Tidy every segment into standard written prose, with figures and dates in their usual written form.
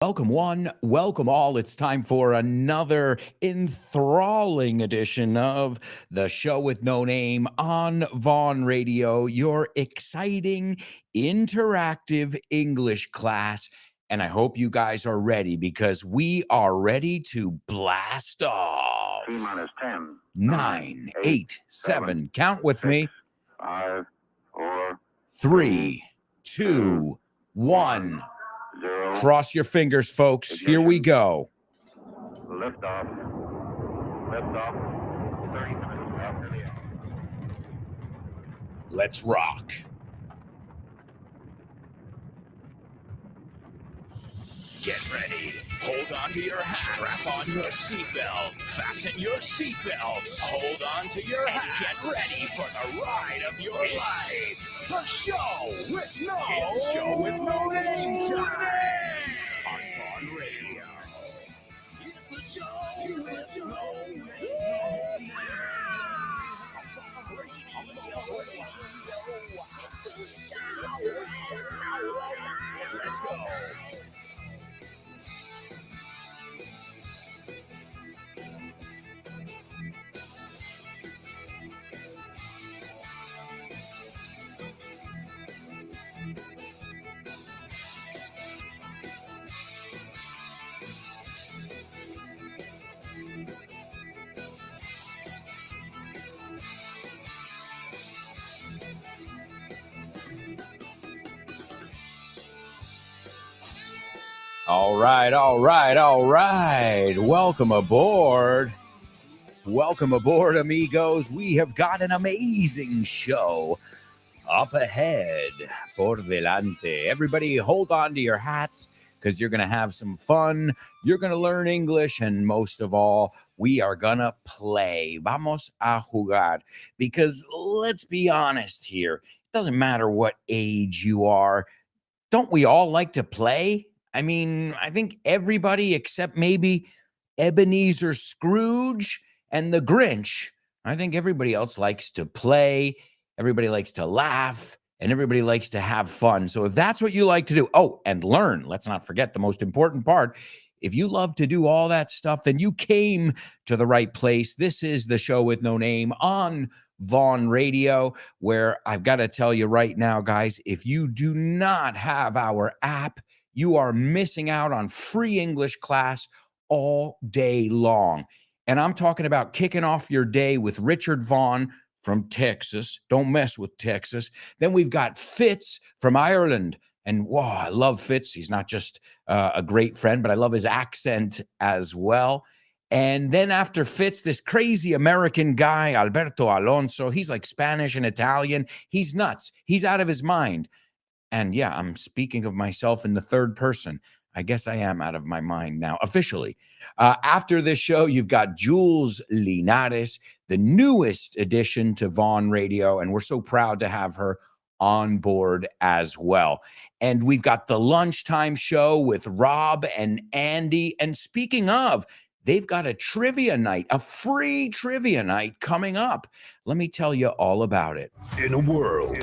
Welcome, one, welcome all. It's time for another enthralling edition of the show with no name on Vaughn Radio, your exciting, interactive English class. And I hope you guys are ready because we are ready to blast off. T minus 10, 9, 8, 8, 7, count with 6, me. 5, 4, 3, 2, 1. 0. Cross your fingers, folks. Here we go. Lift off. Lift off. 30 minutes after the hour. Let's rock. Get ready. Hold on to your hats. Strap on your seatbelt. Fasten your seatbelts. Hold on to your hats. Get ready for the ride of your life. The show with no name time. On Vaughn Radio. It's the show with no name. On Vaughn Radio. It's the show. Let's go. All right. Welcome aboard. Welcome aboard, amigos. We have got an amazing show up ahead. Por delante. Everybody hold on to your hats because you're going to have some fun. You're going to learn English. And most of all, we are going to play. Vamos a jugar. Because let's be honest here. It doesn't matter what age you are. Don't we all like to play? I mean, I think everybody except maybe Ebenezer Scrooge and the Grinch. I think everybody else likes to play. Everybody likes to laugh. And everybody likes to have fun. So if that's what you like to do, and learn. Let's not forget the most important part. If you love to do all that stuff, then you came to the right place. This is the show with no name on Vaughn Radio, where I've got to tell you right now, guys, if you do not have our app, you are missing out on free English class all day long. And I'm talking about kicking off your day with Richard Vaughn from Texas. Don't mess with Texas. Then we've got Fitz from Ireland. And wow, I love Fitz. He's not just a great friend, but I love his accent as well. And then after Fitz, this crazy American guy, Alberto Alonso, he's like Spanish and Italian. He's nuts. He's out of his mind. And yeah, I'm speaking of myself in the third person. I guess I am out of my mind now, officially. After this show, you've got Jules Linares, the newest addition to Vaughn Radio, and we're so proud to have her on board as well. And we've got the lunchtime show with Rob and Andy. And speaking of, they've got a trivia night, a free trivia night coming up. Let me tell you all about it. In a world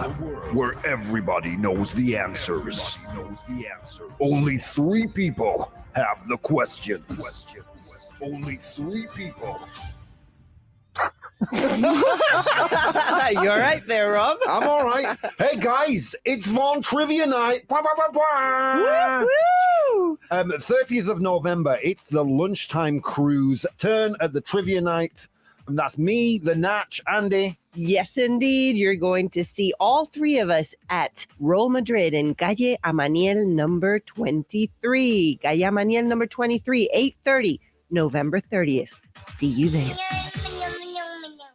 where everybody knows the answers, only 3 people have the questions. Only 3 people. You're right there, Rob. I'm all right. Hey, guys, it's Vaughn Trivia Night. 30th of November, it's the lunchtime cruise. Turn at the Trivia Night. And that's me, the Natch, Andy. Yes, indeed. You're going to see all 3 of us at Roll Madrid in Calle Amaniel number 23. Calle Amaniel number 23, 8:30, November 30th. See you there.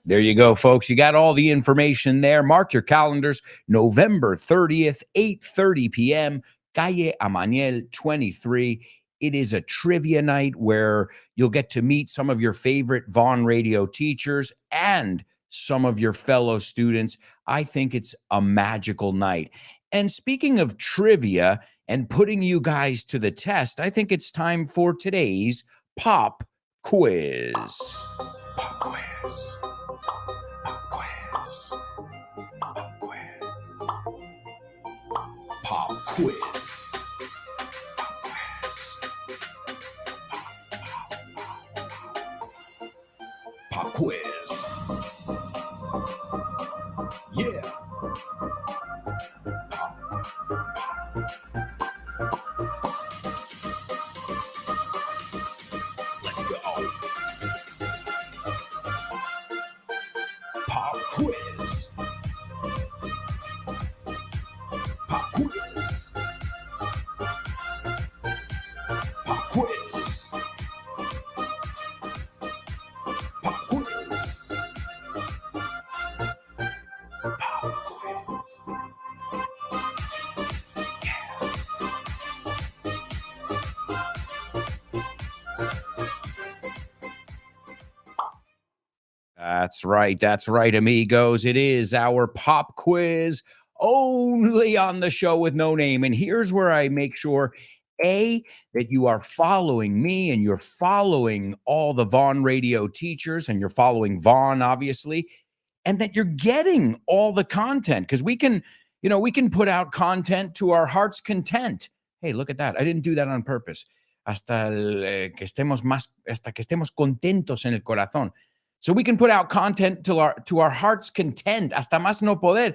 There you go, folks. You got all the information there. Mark your calendars. November 30th, 8:30 p.m., Calle Amaniel 23. It is a trivia night where you'll get to meet some of your favorite Vaughn Radio teachers and some of your fellow students. I think it's a magical night. And speaking of trivia and putting you guys to the test, I think it's time for today's pop quiz. Pop quiz. Pop quiz. Pop quiz. Yeah. Let's go. Pop quiz. Pop quiz. Pop quiz. Pop quiz. Pop quiz. That's right. That's right, amigos. It is our pop quiz only on the show with no name. And here's where I make sure, A, that you are following me and you're following all the Vaughn radio teachers and you're following Vaughn, obviously, and that you're getting all the content because we can put out content to our heart's content. Hey, look at that. I didn't do that on purpose. Hasta que estemos contentos en el corazón. So we can put out content to our heart's content, hasta más no poder.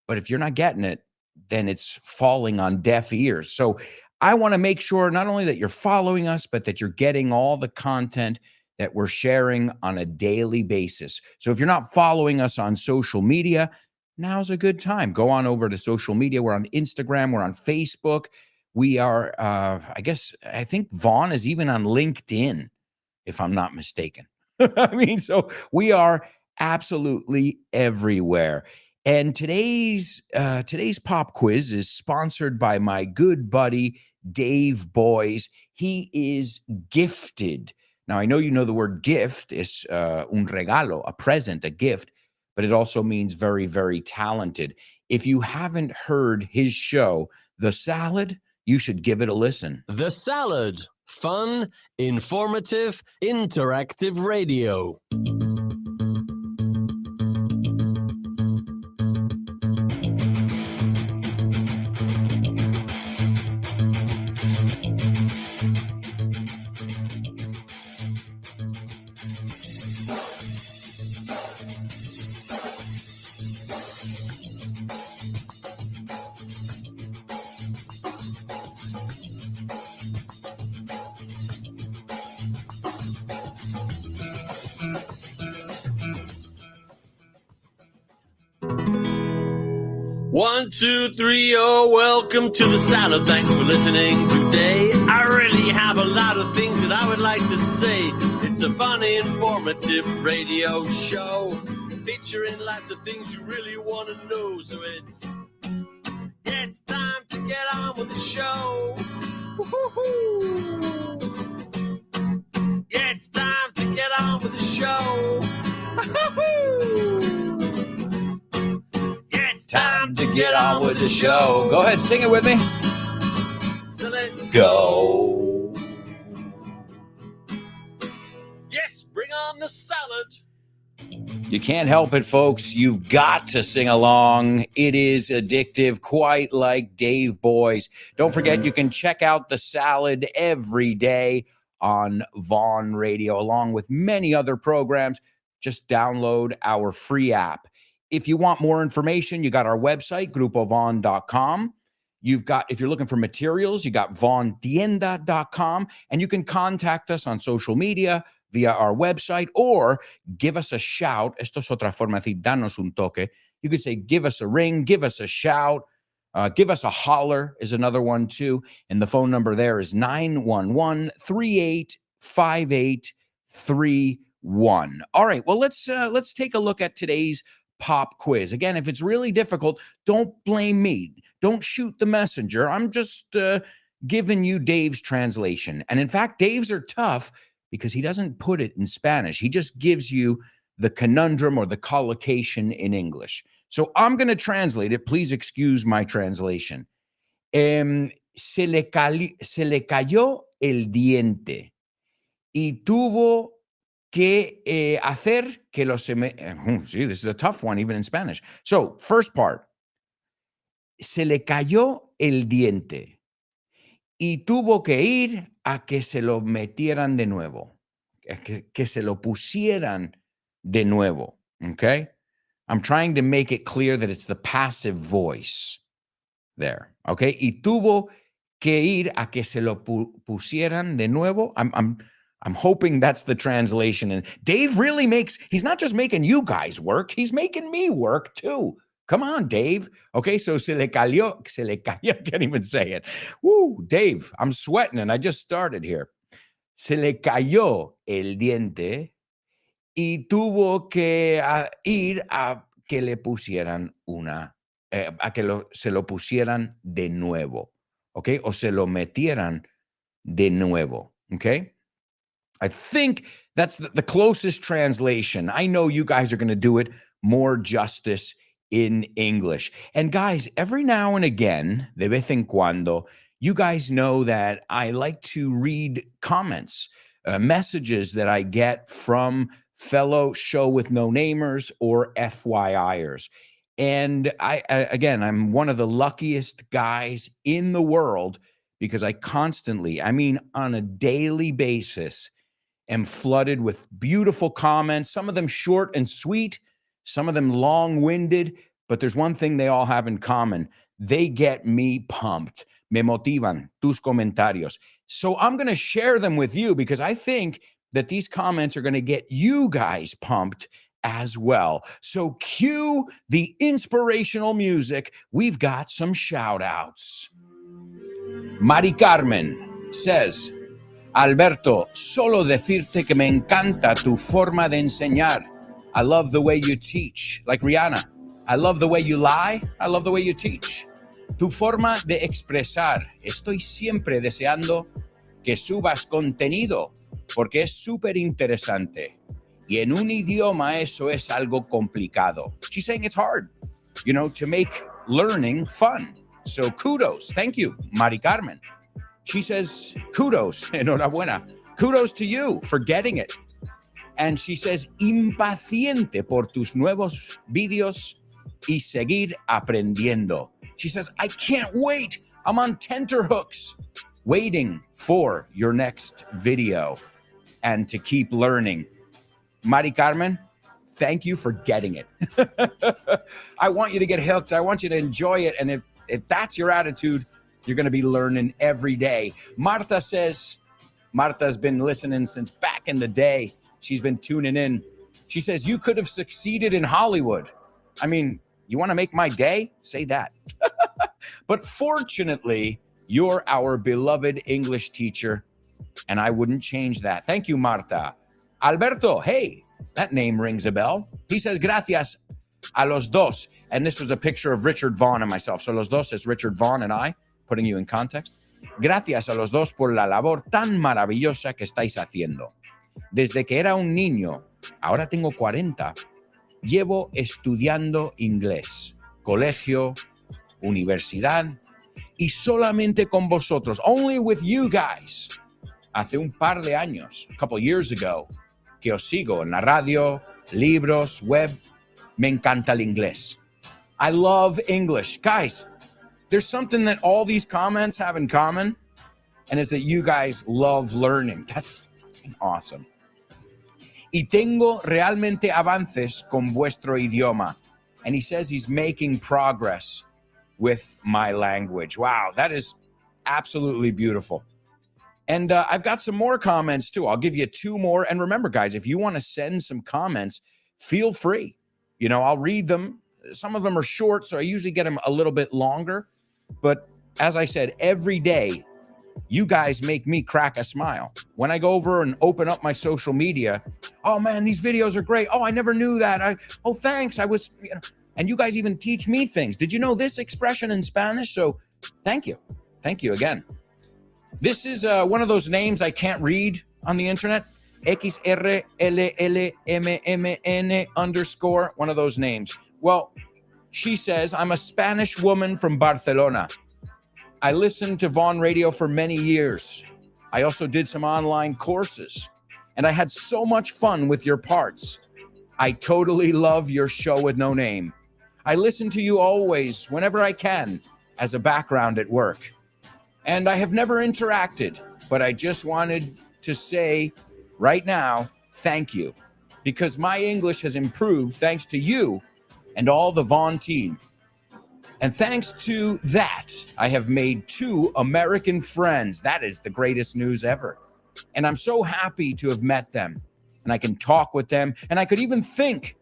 But if you're not getting it, then it's falling on deaf ears. So I want to make sure not only that you're following us, but that you're getting all the content that we're sharing on a daily basis. So if you're not following us on social media, now's a good time. Go on over to social media. We're on Instagram. We're on Facebook. We are, I think Vaughn is even on LinkedIn, if I'm not mistaken. I mean, so we are absolutely everywhere. And today's pop quiz is sponsored by my good buddy, Dave Boys. He is gifted. Now, I know you know the word gift is un regalo, a present, a gift, but it also means very, very talented. If you haven't heard his show, The Salad, you should give it a listen. The Salad. Fun, informative, interactive radio. One, two, three, oh, welcome to The Salad. Thanks for listening today. I really have a lot of things that I would like to say. It's a funny, informative radio show featuring lots of things you really want to know. So it's time to get on with the show. Woo-hoo-hoo. Yeah, it's time to get on with the show. Woo-hoo-hoo. Time to get on with the show. Go ahead, sing it with me. So let's go. Yes, bring on the salad. You can't help it, folks. You've got to sing along. It is addictive, quite like Dave Boys. Don't forget, you can check out The Salad every day on Vaughn Radio, along with many other programs. Just download our free app. If you want more information, you got our website, grupovaughn.com. If you're looking for materials, you got vaughntienda.com, and you can contact us on social media via our website or give us a shout. Esto es otra forma de decir, danos un toque. You could say, give us a ring, give us a shout, give us a holler is another one too. And the phone number there is 911-385831. All right, well, let's take a look at today's pop quiz. Again, if it's really difficult, don't blame me. Don't shoot the messenger. I'm just giving you Dave's translation. And in fact, Dave's are tough because he doesn't put it in Spanish. He just gives you the conundrum or the collocation in English. So I'm going to translate it. Please excuse my translation. Se le cayó el diente y tuvo que hacer que lo see, this is a tough one, even in Spanish. So, first part. Se le cayó el diente y tuvo que ir a que se lo metieran de nuevo. que se lo pusieran de nuevo. Okay? I'm trying to make it clear that it's the passive voice there. Okay? Y tuvo que ir a que se lo pusieran de nuevo. I'm hoping that's the translation. And Dave really he's not just making you guys work, he's making me work too. Come on, Dave. Okay, so se le cayó, I can't even say it. Woo, Dave, I'm sweating and I just started here. Se le cayó el diente y tuvo que ir a que le pusieran se lo pusieran de nuevo. Okay, o se lo metieran de nuevo. Okay. I think that's the closest translation. I know you guys are going to do it more justice in English. And guys, every now and again, de vez en cuando, you guys know that I like to read comments, messages that I get from fellow Show with No Namers or FYIers. And I'm one of the luckiest guys in the world because I constantly, on a daily basis, am flooded with beautiful comments, some of them short and sweet, some of them long-winded, but there's one thing they all have in common. They get me pumped. Me motivan, tus comentarios. So I'm going to share them with you because I think that these comments are going to get you guys pumped as well. So cue the inspirational music. We've got some shout-outs. Mari Carmen says, Alberto, solo decirte que me encanta tu forma de enseñar. I love the way you teach. Like Rihanna, I love the way you lie. I love the way you teach. Tu forma de expresar. Estoy siempre deseando que subas contenido porque es súper interesante. Y en un idioma eso es algo complicado. She's saying it's hard, to make learning fun. So kudos. Thank you, Mari Carmen. She says, kudos, enhorabuena. Kudos to you for getting it. And she says, impaciente por tus nuevos videos y seguir aprendiendo. She says, I can't wait. I'm on tenterhooks waiting for your next video and to keep learning. Mari Carmen, thank you for getting it. I want you to get hooked. I want you to enjoy it. And if that's your attitude, you're going to be learning every day. Marta says, Marta's been listening since back in the day. She's been tuning in. She says, you could have succeeded in Hollywood. You want to make my day? Say that. But fortunately, you're our beloved English teacher, and I wouldn't change that. Thank you, Marta. Alberto, hey, that name rings a bell. He says, gracias a los dos. And this was a picture of Richard Vaughn and myself. So los dos is Richard Vaughn and I. Putting you in context. Gracias a los dos por la labor tan maravillosa que estáis haciendo. Desde que era un niño, ahora tengo 40, llevo estudiando inglés, colegio, universidad, y solamente con vosotros, only with you guys, hace un par de años, a couple years ago, que os sigo en la radio, libros, web, me encanta el inglés. I love English. Guys, there's something that all these comments have in common, and it's that you guys love learning. That's fucking awesome. Y tengo realmente avances con vuestro idioma. And he says he's making progress with my language. Wow, that is absolutely beautiful. And I've got some more comments too. I'll give you 2 more. And remember, guys, if you want to send some comments, feel free. I'll read them. Some of them are short, so I usually get them a little bit longer. But as I said, every day, you guys make me crack a smile. When I go over and open up my social media, oh man, these videos are great. Oh, I never knew that. Oh, thanks. And you guys even teach me things. Did you know this expression in Spanish? So thank you. Thank you again. This is one of those names I can't read on the internet. XRLLMMN_ one of those names. Well, she says, I'm a Spanish woman from Barcelona. I listened to Vaughn Radio for many years. I also did some online courses, and I had so much fun with your parts. I totally love your show with no name. I listen to you always, whenever I can, as a background at work. And I have never interacted, but I just wanted to say right now, thank you. Because my English has improved thanks to you and all the Vaughn team. And thanks to that, I have made 2 American friends. That is the greatest news ever. And I'm so happy to have met them. And I can talk with them. And I could even think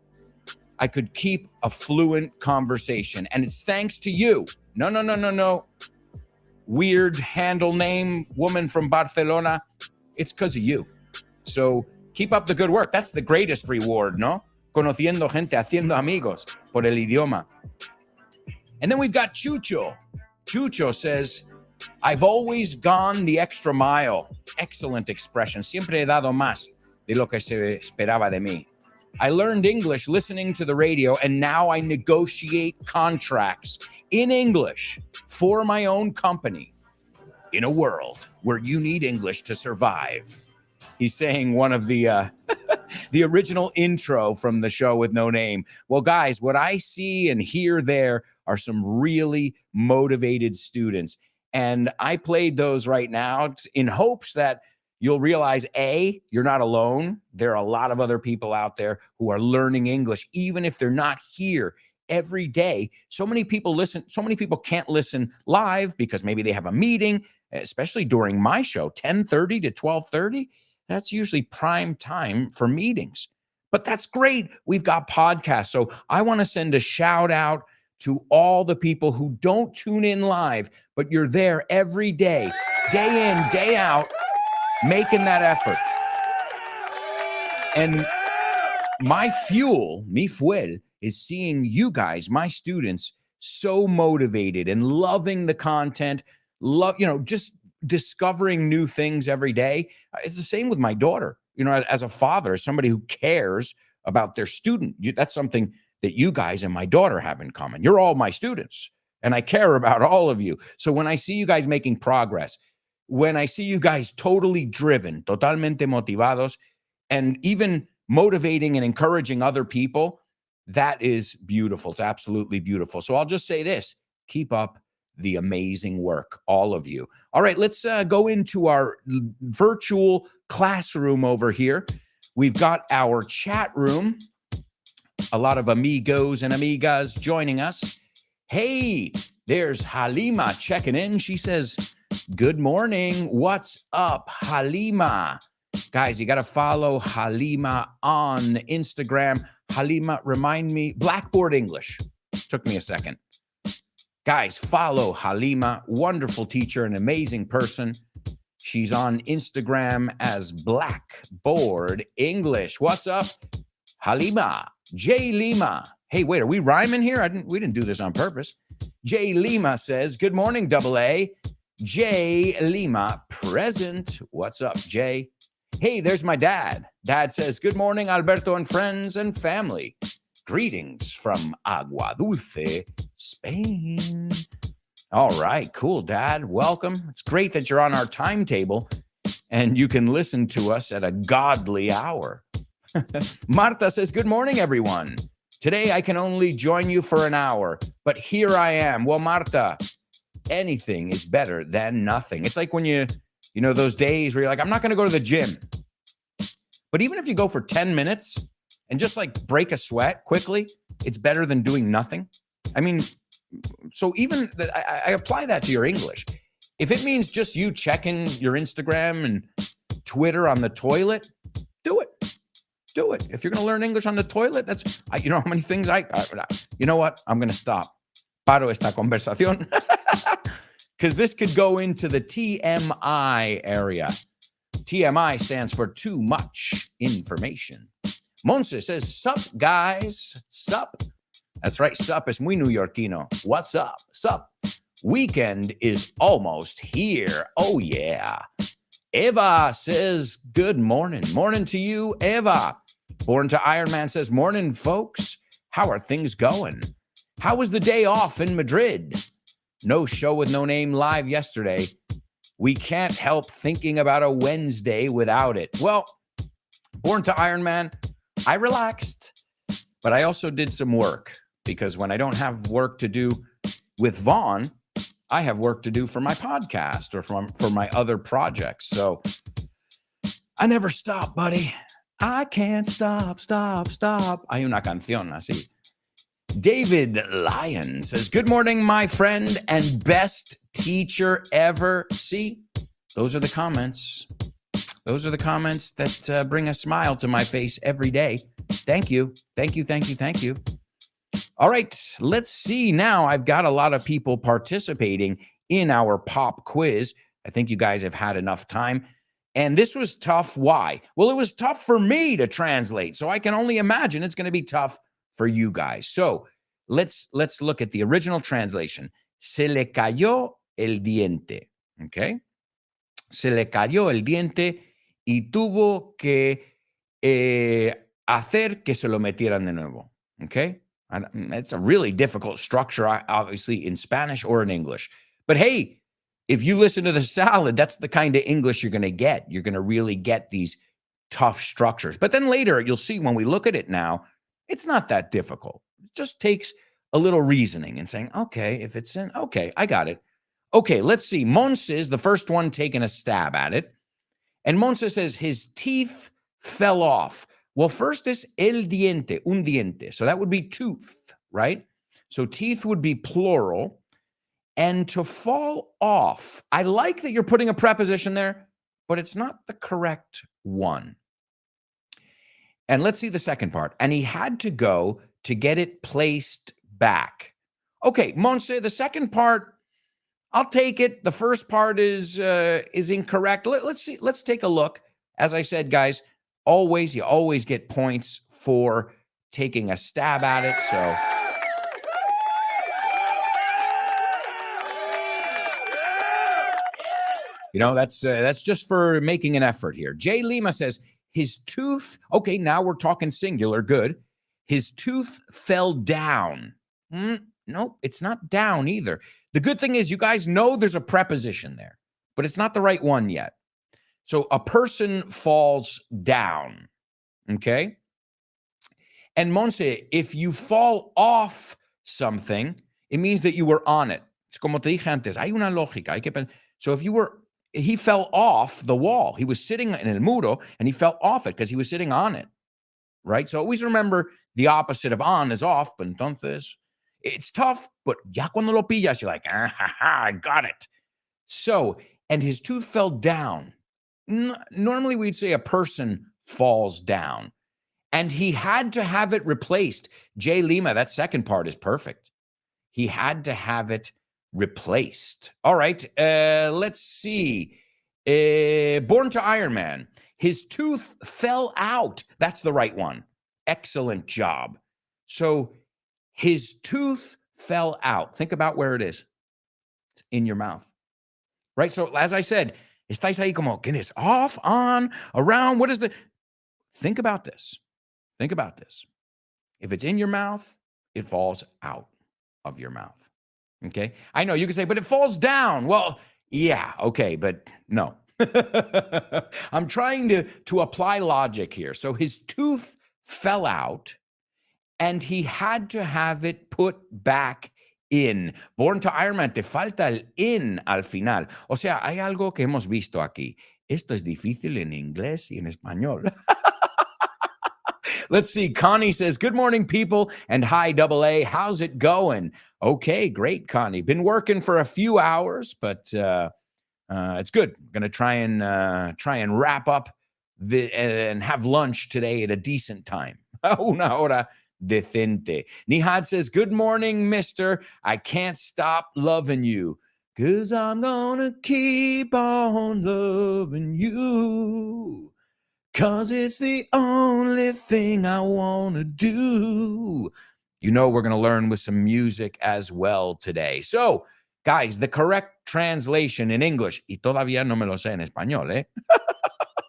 I could keep a fluent conversation. And it's thanks to you. No. Weird handle name woman from Barcelona. It's because of you. So keep up the good work. That's the greatest reward, no? Conociendo gente, haciendo amigos por el idioma. And then we've got Chucho. Chucho says, I've always gone the extra mile. Excellent expression. Siempre he dado más de lo que se esperaba de mí. I learned English listening to the radio, and now I negotiate contracts in English for my own company in a world where you need English to survive. He's saying one of the the original intro from the show with no name. Well, guys, what I see and hear there are some really motivated students. And I played those right now in hopes that you'll realize, A, you're not alone. There are a lot of other people out there who are learning English, even if they're not here every day. So many people listen. So many people can't listen live because maybe they have a meeting, especially during my show, 10:30 to 12:30. That's usually prime time for meetings. But that's great. We've got podcasts. So I want to send a shout out to all the people who don't tune in live, but you're there every day in, day out, making that effort. And my fuel, mi fuel, is seeing you guys, my students, so motivated and loving the content, just discovering new things every day. It's the same with my daughter. As a father, as somebody who cares about their student, that's something that you guys and my daughter have in common. You're all my students, and I care about all of you. So when I see you guys making progress, when I see you guys totally driven, totalmente motivados, and even motivating and encouraging other people, that is beautiful. It's absolutely beautiful. So I'll just say this: keep up the amazing work, all of you. All right, let's go into our virtual classroom over here. We've got our chat room. A lot of amigos and amigas joining us. Hey, there's Halima checking in. She says, good morning. What's up, Halima? Guys, you got to follow Halima on Instagram. Halima, remind me, Blackboard English. Took me a second. Guys, follow Halima, wonderful teacher, an amazing person. She's on Instagram as Blackboard English. What's up, Halima? J Lima. Hey, wait, are we rhyming here? We didn't do this on purpose. J Lima says, good morning, double A. J Lima, present. What's up, Jay? Hey, there's my dad. Dad says, good morning, Alberto and friends and family. Greetings from Agua Dulce, Spain. All right, cool, Dad. Welcome. It's great that you're on our timetable and you can listen to us at a godly hour. Marta says, good morning, everyone. Today I can only join you for an hour, but here I am. Well, Marta, anything is better than nothing. It's like when you know, those days where you're like, I'm not going to go to the gym. But even if you go for 10 minutes and just like break a sweat quickly, it's better than doing nothing. I mean, so even I apply that to your English. If it means just you checking your Instagram and Twitter on the toilet, do it. Do it. If you're going to learn English on the toilet, you know how many things you know what? I'm going to stop. Paro esta conversación. Because this could go into the TMI area. TMI stands for too much information. Monse says, sup, guys? Sup? That's right, sup es muy neoyorquino. What's up? Sup? Weekend is almost here. Oh, yeah. Eva says, good morning. Morning to you, Eva. Born to Iron Man says, morning, folks. How are things going? How was the day off in Madrid? No show with no name live yesterday. We can't help thinking about a Wednesday without it. Well, Born to Iron Man, I relaxed, but I also did some work because when I don't have work to do with Vaughn, I have work to do for my podcast or for my other projects. So I never stop, buddy. I can't stop. Hay una canción así. David Lyon says, good morning, my friend and best teacher ever. See, those are the comments. Those are the comments that bring a smile to my face every day. Thank you. All right, let's see now. I've got a lot of people participating in our pop quiz. I think you guys have had enough time. And this was tough. Why? Well, it was tough for me to translate. So I can only imagine it's going to be tough for you guys. So let's look at the original translation. Se le cayó el diente. Okay. Se le cayó el diente y tuvo que hacer que se lo metieran de nuevo. Okay. It's a really difficult structure, obviously, in Spanish or in English. But hey, if you listen to the salad, that's the kind of English you're going to get. You're going to really get these tough structures. But then later, you'll see when we look at it now, it's not that difficult. It just takes a little reasoning and saying, okay, if it's in, okay, I got it. Okay, let's see. Monse is the first one taking a stab at it. And Monse says his teeth fell off. Well, first is el diente, un diente. So that would be tooth, right? So teeth would be plural. And to fall off, I like that you're putting a preposition there, but it's not the correct one. And let's see the second part. And he had to go to get it placed back. Okay, Monse, the second part, I'll take it. The first part is incorrect. Let's see. Let's take a look. As I said, guys, you always get points for taking a stab at it. So that's just for making an effort here. Jay Lima says his tooth. Okay, now we're talking singular. Good. His tooth fell down. Nope, it's not down either. The good thing is you guys know there's a preposition there, but it's not the right one yet. So a person falls down, okay? And Monse, if you fall off something, it means that you were on it. It's como te dije antes, hay una lógica. So he fell off the wall. He was sitting in el muro and he fell off it because he was sitting on it, right? So always remember the opposite of on is off, but entonces, it's tough, but ya cuando lo pillas, you're like, I got it. So, and his tooth fell down. Normally we'd say a person falls down and he had to have it replaced. Jay Lima, that second part is perfect. He had to have it replaced. All right. Let's see. Born to Iron Man. His tooth fell out. That's the right one. Excellent job. So his tooth fell out. Think about where it is. It's in your mouth. Right? So as I said, estáis ahí como, ¿quién es? Off, on, around. What is the? Think about this. Think about this. If it's in your mouth, it falls out of your mouth. Okay? I know you can say, but it falls down. Well, yeah, okay, but no. I'm trying to apply logic here. So his tooth fell out and he had to have it put back in. Born to Iron Man, te falta el in al final. O sea, hay algo que hemos visto aquí. Esto es difícil en inglés y en español. Let's see. Connie says, good morning, people, and hi, AA. How's it going? Okay, great, Connie. Been working for a few hours, but it's good. I'm going to try and wrap up and have lunch today at a decent time. Una hora decente. Nihad says, good morning, mister. I can't stop loving you. 'Cause I'm gonna keep on loving you. 'Cause it's the only thing I want to do. You know, we're going to learn with some music as well today. So, guys, the correct translation in English, y todavía no me lo sé en español, eh?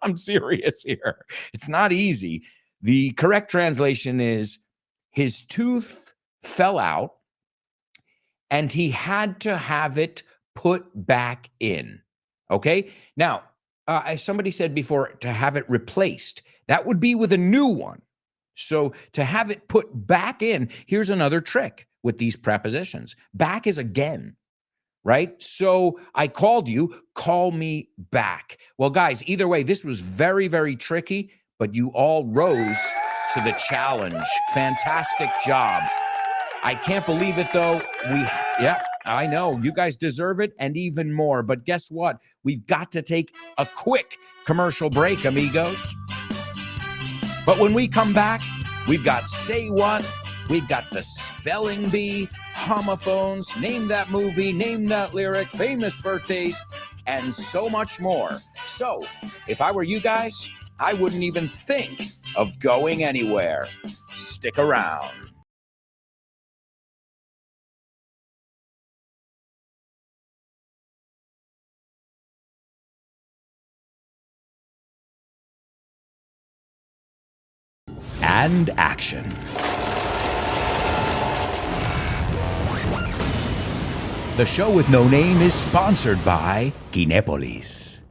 I'm serious here. It's not easy. The correct translation is his tooth fell out and he had to have it put back in. Okay? Now, as somebody said before, to have it replaced, that would be with a new one. So to have it put back in, here's another trick with these prepositions. Back is again, right? So I called you, call me back. Well, guys, either way, this was very, very tricky, but you all rose to the challenge. Fantastic job. I can't believe it, though. Yeah, I know. You guys deserve it and even more. But guess what? We've got to take a quick commercial break, amigos. But when we come back, we've got Say What? We've got the Spelling Bee, homophones, Name That Movie, Name That Lyric, famous birthdays, and so much more. So, if I were you guys, I wouldn't even think of going anywhere. Stick around. And action. The show with no name is sponsored by Kinepolis.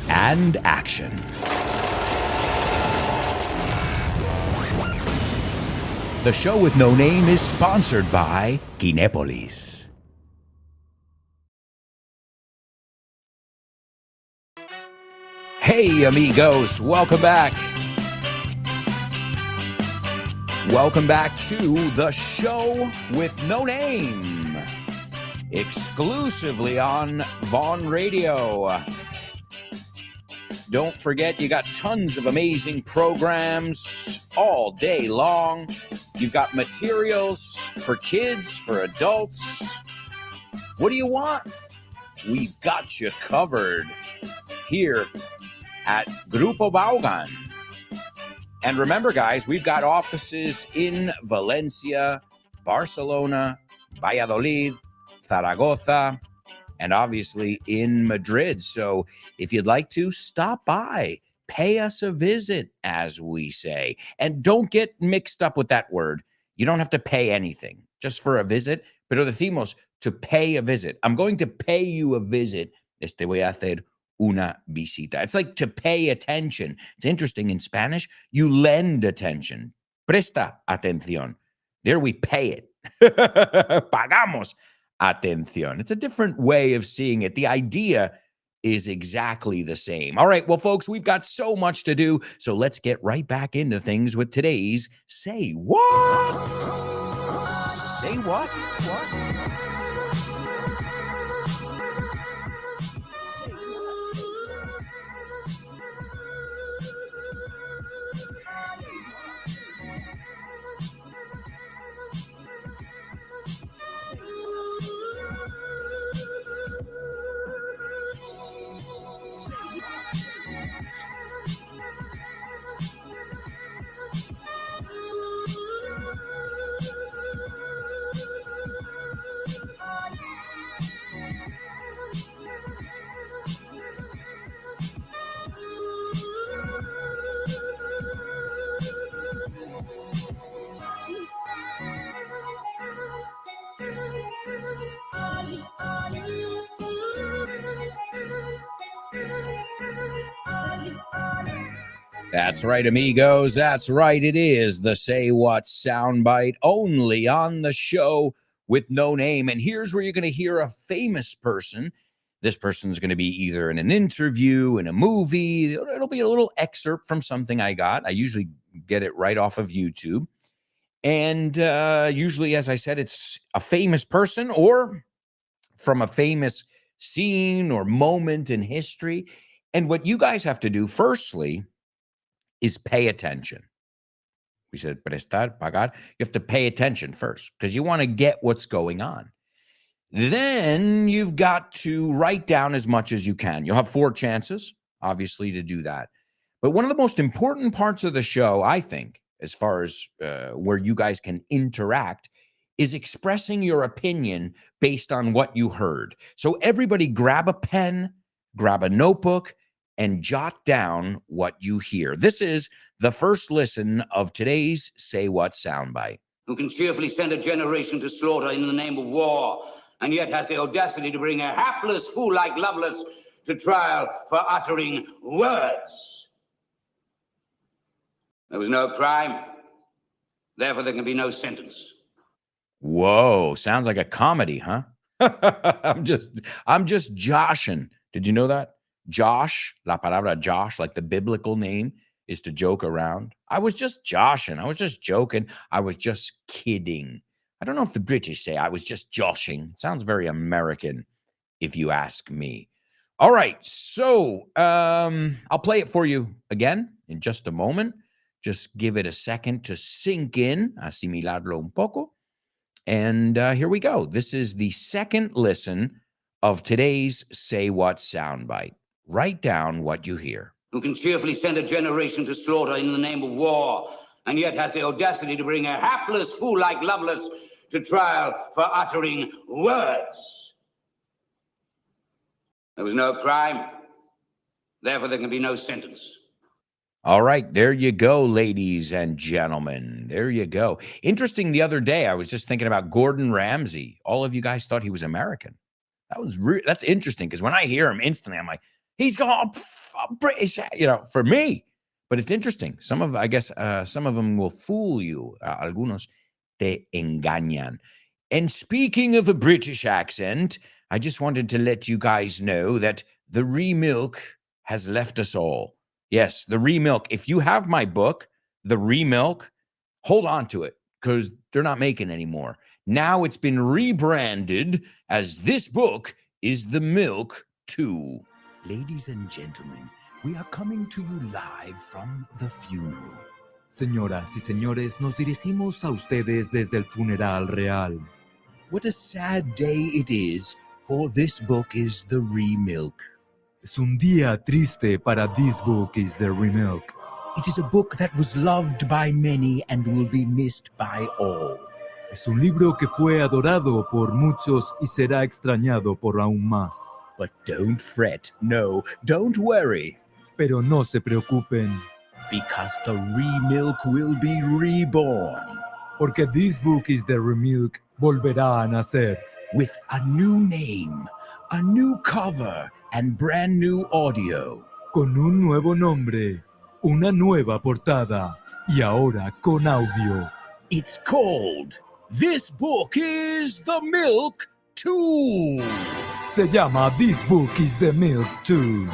And action. The show with no name is sponsored by Kinepolis. Hey, amigos, welcome back. Welcome back to the show with no name, exclusively on Vaughn Radio. Don't forget, you got tons of amazing programs all day long. You've got materials for kids, for adults. What do you want? We've got you covered here at Grupo Vaughan. And remember, guys, we've got offices in Valencia, Barcelona, Valladolid, Zaragoza, and obviously in Madrid. So if you'd like to, stop by, pay us a visit, as we say. And don't get mixed up with that word. You don't have to pay anything just for a visit, pero decimos to pay a visit. I'm going to pay you a visit. Te voy a hacer una visita. It's like to pay attention. It's interesting. In Spanish, you lend attention. Presta atención. There we pay it. Pagamos atención. It's a different way of seeing it. The idea is exactly the same. All right, well, folks, we've got so much to do, so let's get right back into things with today's Say What? Say what? What? That's right, amigos. That's right. It is the Say What soundbite, only on the show with no name. And here's where you're going to hear a famous person This person's going to be either in an interview, in a movie. It'll be a little excerpt from something I got. I usually get it right off of YouTube. And usually, as I said, it's a famous person or from a famous scene or moment in history. And what you guys have to do, firstly, is pay attention. We said, prestar, pagar. You have to pay attention first because you want to get what's going on. Then you've got to write down as much as you can. You'll have 4 chances, obviously, to do that. But one of the most important parts of the show, I think, as far as where you guys can interact, is expressing your opinion based on what you heard. So everybody grab a pen, grab a notebook, and jot down what you hear. This is the first listen of today's Say What soundbite. Who can cheerfully send a generation to slaughter in the name of war, and yet has the audacity to bring a hapless fool like Lovelace to trial for uttering words. There was no crime, therefore there can be no sentence. Whoa, sounds like a comedy, huh? I'm just joshing. Did you know that? Josh, la palabra Josh, like the biblical name, is to joke around. I was just joshing. I was just joking. I was just kidding. I don't know if the British say I was just joshing. It sounds very American, if you ask me. All right, so I'll play it for you again in just a moment. Just give it a second to sink in, asimilarlo un poco. And here we go. This is the second listen of today's Say What soundbite. Write down what you hear. Who can cheerfully send a generation to slaughter in the name of war, and yet has the audacity to bring a hapless fool like Lovelace to trial for uttering words. There was no crime, therefore there can be no sentence. All right, there you go, ladies and gentlemen. There you go. Interesting, the other day, I was just thinking about Gordon Ramsay. All of you guys thought he was American. That's interesting, because when I hear him instantly, I'm like, he's gone British, for me. But it's interesting. Some of them will fool you. Algunos te engañan. And speaking of a British accent, I just wanted to let you guys know that the Remilk has left us all. Yes, the Remilk. If you have my book, The Remilk, hold on to it because they're not making anymore. Now it's been rebranded as This Book is the Milk 2. Ladies and gentlemen, we are coming to you live from the funeral. Señoras y señores, nos dirigimos a ustedes desde el funeral real. What a sad day it is, for This Book is the Remilk. Es un día triste para This Book is the Remilk. It is a book that was loved by many and will be missed by all. Es un libro que fue adorado por muchos y será extrañado por aún más. But don't fret, no, don't worry. Pero no se preocupen, because the Remilk will be reborn. Porque This Book is the Remilk volverá a nacer. With a new name, a new cover, and brand new audio. Con un nuevo nombre, una nueva portada, y ahora con audio. It's called This Book is the Milk 2. Se llama This Book is the Milk 2.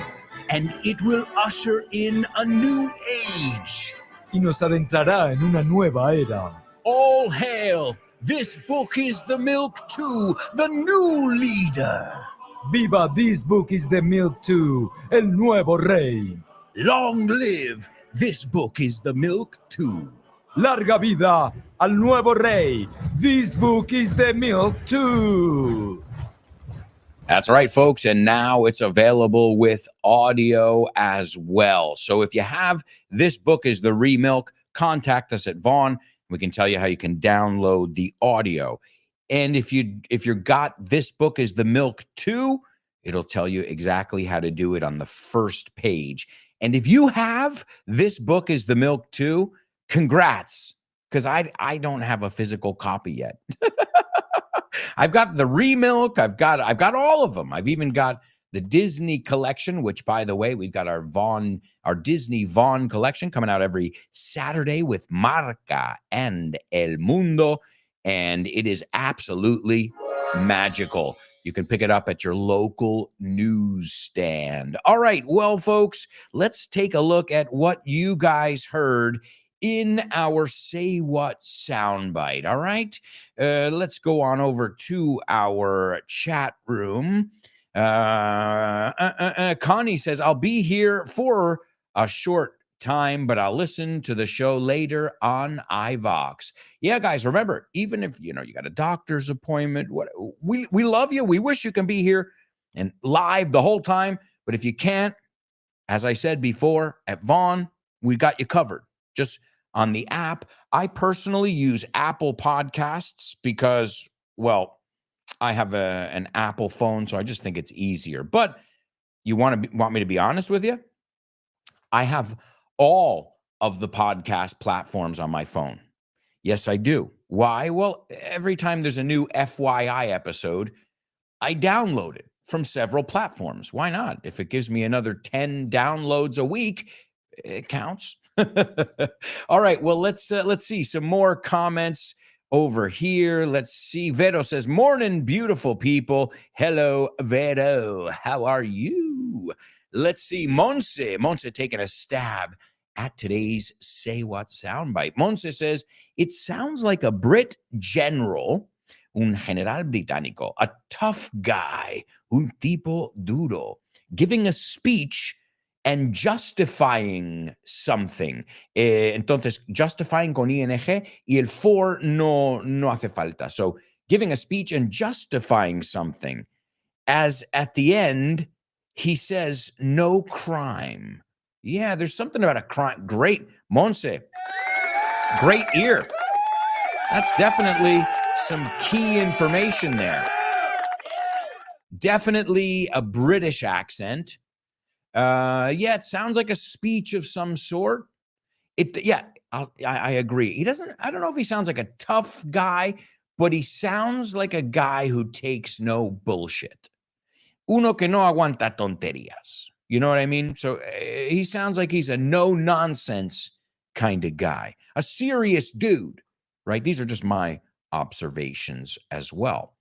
And it will usher in a new age. Y nos adentrará en una nueva era. All hail! This Book is the Milk 2, the new leader. Viva This Book is the Milk 2, el nuevo rey. Long live This Book is the Milk 2. Larga vida al nuevo rey. This Book is the Milk 2. That's right, folks. And now it's available with audio as well. So if you have This Book is the Remilk, contact us at Vaughn. We can tell you how you can download the audio. And if you got This Book is the Milk 2, it'll tell you exactly how to do it on the first page. And if you have This Book is the Milk 2, congrats, because I don't have a physical copy yet. I've got the Remilk. I've got all of them. I've even got the Disney collection, which, by the way, we've got our Disney Vaughn collection coming out every Saturday with Marca and El Mundo. And it is absolutely magical. You can pick it up at your local newsstand. All right, well, folks, let's take a look at what you guys heard in our Say What soundbite. All right, let's go on over to our chat room. Connie says, I'll be here for a short time, but I'll listen to the show later on iVox. Yeah, guys, remember, even if you got a doctor's appointment, we love you. We wish you can be here and live the whole time. But if you can't, as I said before, at Vaughn, we got you covered. Just on the app. I personally use Apple Podcasts because, well, I have an Apple phone, so I just think it's easier. But you want me to be honest with you? I have all of the podcast platforms on my phone. Yes, I do. Why? Well, every time there's a new FYI episode, I download it from several platforms. Why not? If it gives me another 10 downloads a week, it counts. All right. Well, let's see some more comments over here. Let's see. Vero says, morning, beautiful people. Hello, Vero. How are you? Let's see. Monse taking a stab at today's Say What soundbite. Monse says, it sounds like a Brit general, un general británico, a tough guy, un tipo duro, giving a speech and justifying something. Entonces, justifying con ing y el for no hace falta. So, giving a speech and justifying something. As at the end, he says, no crime. Yeah, there's something about a crime. Great, Monse. Great ear. That's definitely some key information there. Definitely a British accent. Yeah, it sounds like a speech of some sort. I agree. I don't know if he sounds like a tough guy, but he sounds like a guy who takes no bullshit. Uno que no aguanta tonterías. You know what I mean? So he sounds like he's a no-nonsense kind of guy. A serious dude, right? These are just my observations as well.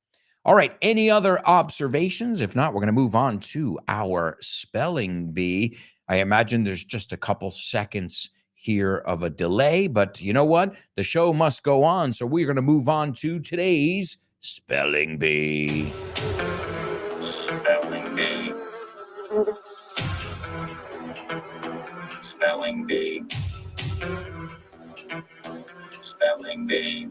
All right, any other observations? If not, we're going to move on to our spelling bee. I imagine there's just a couple seconds here of a delay, but you know what? The show must go on, so we're going to move on to today's spelling bee. Spelling bee. Spelling bee. Spelling bee.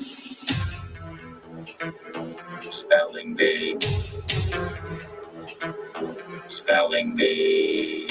Spelling bee. Spelling bee.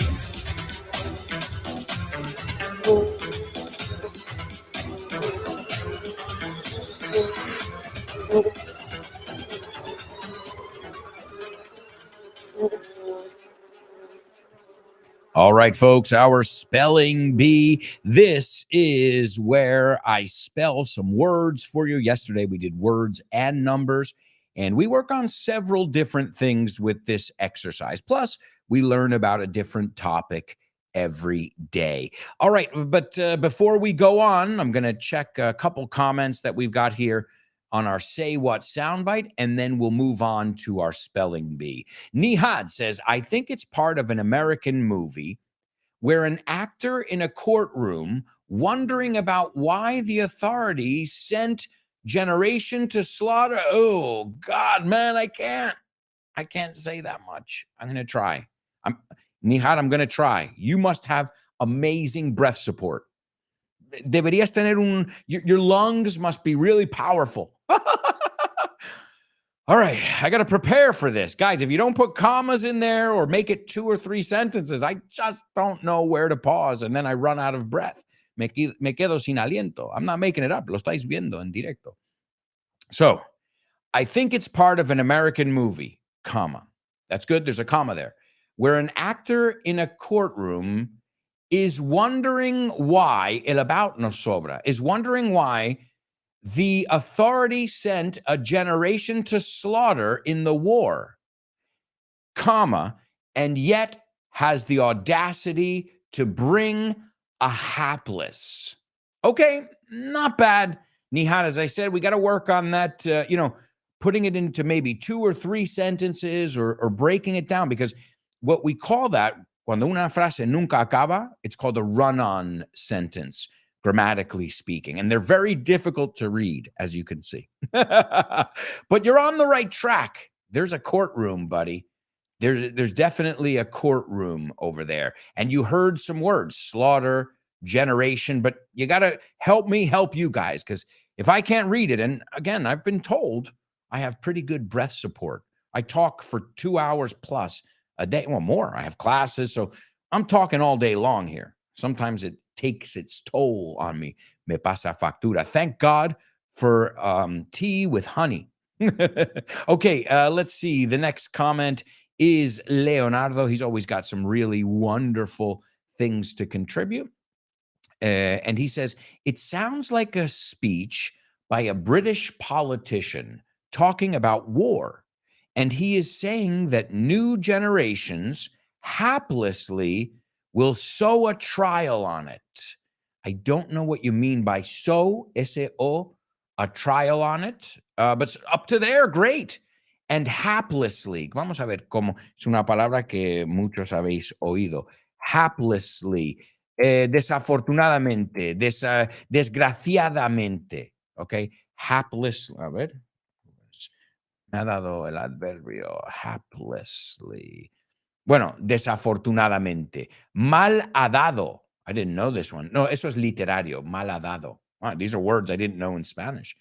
All right, folks, our spelling bee. This is where I spell some words for you. Yesterday, we did words and numbers, and we work on several different things with this exercise. Plus, we learn about a different topic every day. All right, but before we go on, I'm going to check a couple comments that we've got here on our Say What soundbite, and then we'll move on to our spelling bee. Nihad says, I think it's part of an American movie where an actor in a courtroom wondering about why the authorities sent generation to slaughter. Oh, God, man, I can't say that much. I'm going to try. Nihad, I'm going to try. You must have amazing breath support. Deberías tener your lungs must be really powerful. All right, I got to prepare for this. Guys, if you don't put commas in there or make it 2 or 3 sentences, I just don't know where to pause, and then I run out of breath. Me quedo sin aliento. I'm not making it up. Lo estáis viendo en directo. So, I think it's part of an American movie, comma. That's good. There's a comma there. Where an actor in a courtroom is wondering why, el about no sobra, is wondering why the authority sent a generation to slaughter in the war, comma, and yet has the audacity to bring a hapless. Okay, not bad. Nihad, as I said, we got to work on that, putting it into maybe 2 or 3 sentences or breaking it down, because what we call that, cuando una frase nunca acaba, it's called a run-on sentence, grammatically speaking. And they're very difficult to read, as you can see. But you're on the right track. There's a courtroom, buddy. There's definitely a courtroom over there. And you heard some words, slaughter, generation, but you got to help me help you guys, because if I can't read it, and again, I've been told I have pretty good breath support. I talk for 2 hours plus a day, well, more. I have classes, so I'm talking all day long here. Sometimes it takes its toll on me. Me pasa factura. Thank God for tea with honey. Okay, let's see. The next comment is Leonardo. He's always got some really wonderful things to contribute. And he says, it sounds like a speech by a British politician talking about war. And he is saying that new generations haplessly will sow a trial on it. I don't know what you mean by sow, S-O, a trial on it, but up to there, great. And haplessly, vamos a ver cómo, es una palabra que muchos habéis oído. Haplessly, desafortunadamente, desgraciadamente, okay? Hapless, a ver, me ha dado el adverbio, haplessly. Bueno, desafortunadamente. Mal ha dado. I didn't know this one. No, eso es literario, mal ha dado. Wow, these are words I didn't know in Spanish.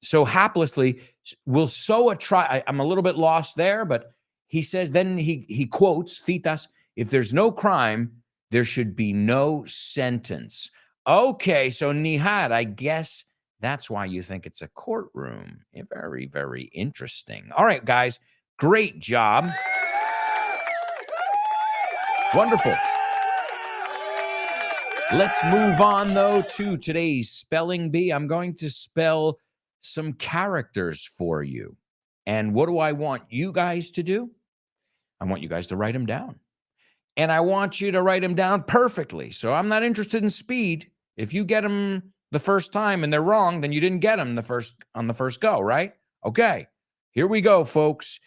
So haplessly will sow a trial. I'm a little bit lost there, but he says, then he quotes, citas, if there's no crime, there should be no sentence. Okay, so Nihad, I guess that's why you think it's a courtroom. Very, very interesting. All right, guys, great job. Wonderful. Let's move on, though, to today's spelling bee. I'm going to spell some characters for you. And what do I want you guys to do? I want you guys to write them down. And I want you to write them down perfectly. So I'm not interested in speed. If you get them the first time and they're wrong, then you didn't get them on the first go, right? Okay, here we go, folks.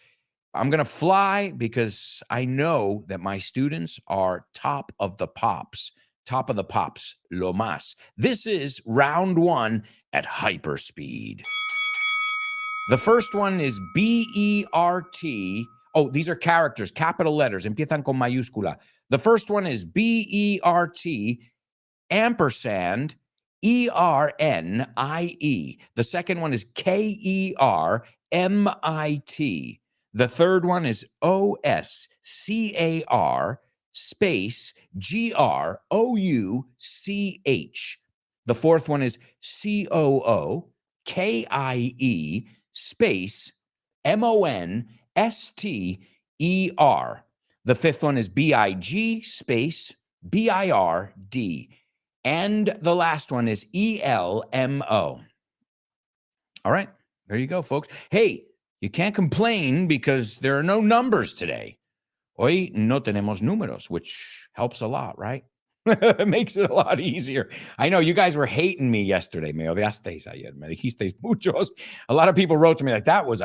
I'm going to fly because I know that my students are top of the pops, lo más. This is round 1 at hyperspeed. The first one is B-E-R-T. Oh, these are characters, capital letters, empiezan con mayúscula. The first one is B-E-R-T, ampersand, E-R-N-I-E. The second one is K-E-R-M-I-T. The third one is O-S-C-A-R, space, G-R-O-U-C-H. The fourth one is C-O-O-K-I-E, space, M-O-N-S-T-E-R. The fifth one is B-I-G, space, B-I-R-D. And the last one is E-L-M-O. All right, there you go, folks. Hey, you can't complain because there are no numbers today. Hoy no tenemos números, which helps a lot, right? It makes it a lot easier. I know you guys were hating me yesterday. Me odiasteis ayer. Me dijisteis muchos. A lot of people wrote to me like, that was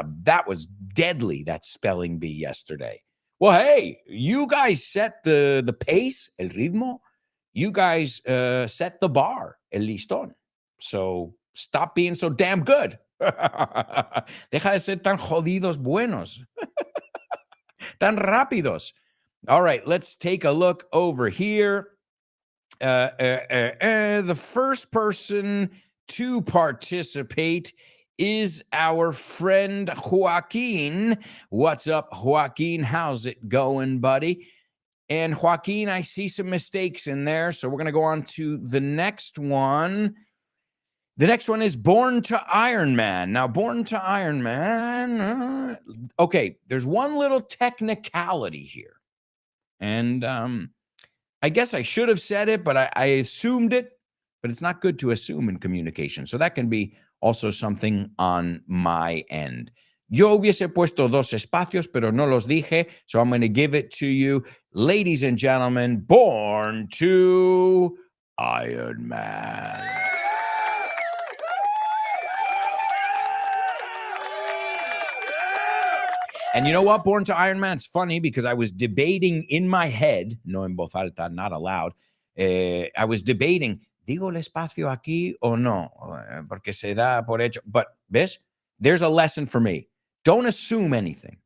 deadly, that spelling bee yesterday. Well, hey, you guys set the pace, el ritmo. You guys set the bar, el listón. So stop being so damn good. Deja de ser tan jodidos buenos. Tan rápidos. All right, let's take a look over here. The first person to participate is our friend Joaquin. What's up, Joaquin? How's it going, buddy? And Joaquin, I see some mistakes in there, so we're going to go on to the next one. The next one is Born to Iron Man. Now, Born to Iron Man. Okay, there's one little technicality here. And I guess I should have said it, but I assumed it. But it's not good to assume in communication. So that can be also something on my end. Yo hubiese puesto dos espacios, pero no los dije. So I'm going to give it to you. Ladies and gentlemen, Born to Iron Man. And you know what, Born to Iron Man? It's funny because I was debating in my head, no en voz alta, not aloud. I was debating, ¿digo el espacio aquí o no? Porque se da por hecho. But, ¿ves? There's a lesson for me. Don't assume anything.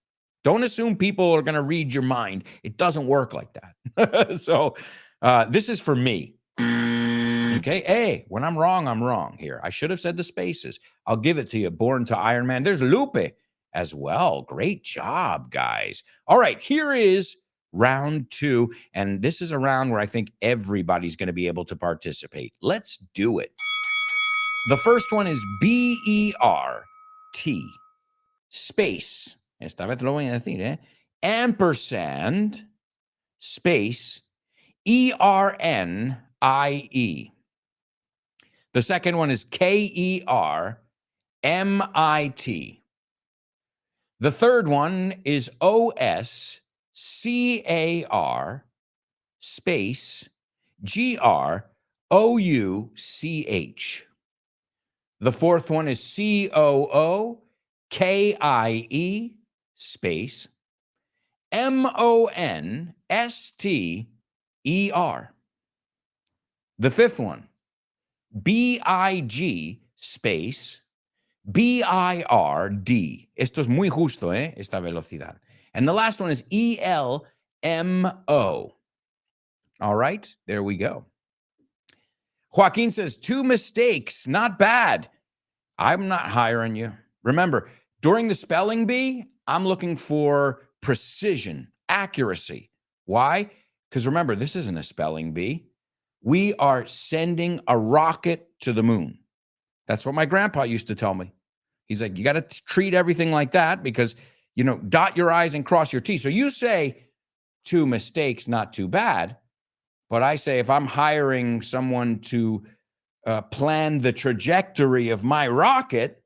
Don't assume people are going to read your mind. It doesn't work like that. So this is for me. Okay. Hey, when I'm wrong here. I should have said the spaces. I'll give it to you. Born to Iron Man. There's Lupe as well. Great job, guys. All right. Here is round 2. And this is a round where I think everybody's going to be able to participate. Let's do it. The first one is BERT, space. Esta vez lo voy a decir, ¿eh? Ampersand, space, ERNIE. The second one is KERMIT. The third one is OSCAR, space, GROUCH. The fourth one is COOKIE, space, MONSTER. The fifth one, BIG, space, BIRD. Esto es muy justo, esta velocidad. And the last one is ELMO. All right, there we go. Joaquin says, 2 mistakes, not bad. I'm not hiring you. Remember, during the spelling bee, I'm looking for precision, accuracy. Why? Because remember, this isn't a spelling bee. We are sending a rocket to the moon. That's what my grandpa used to tell me. He's like, you got to treat everything like that because, dot your I's and cross your T's. So you say 2 mistakes, not too bad. But I say if I'm hiring someone to plan the trajectory of my rocket,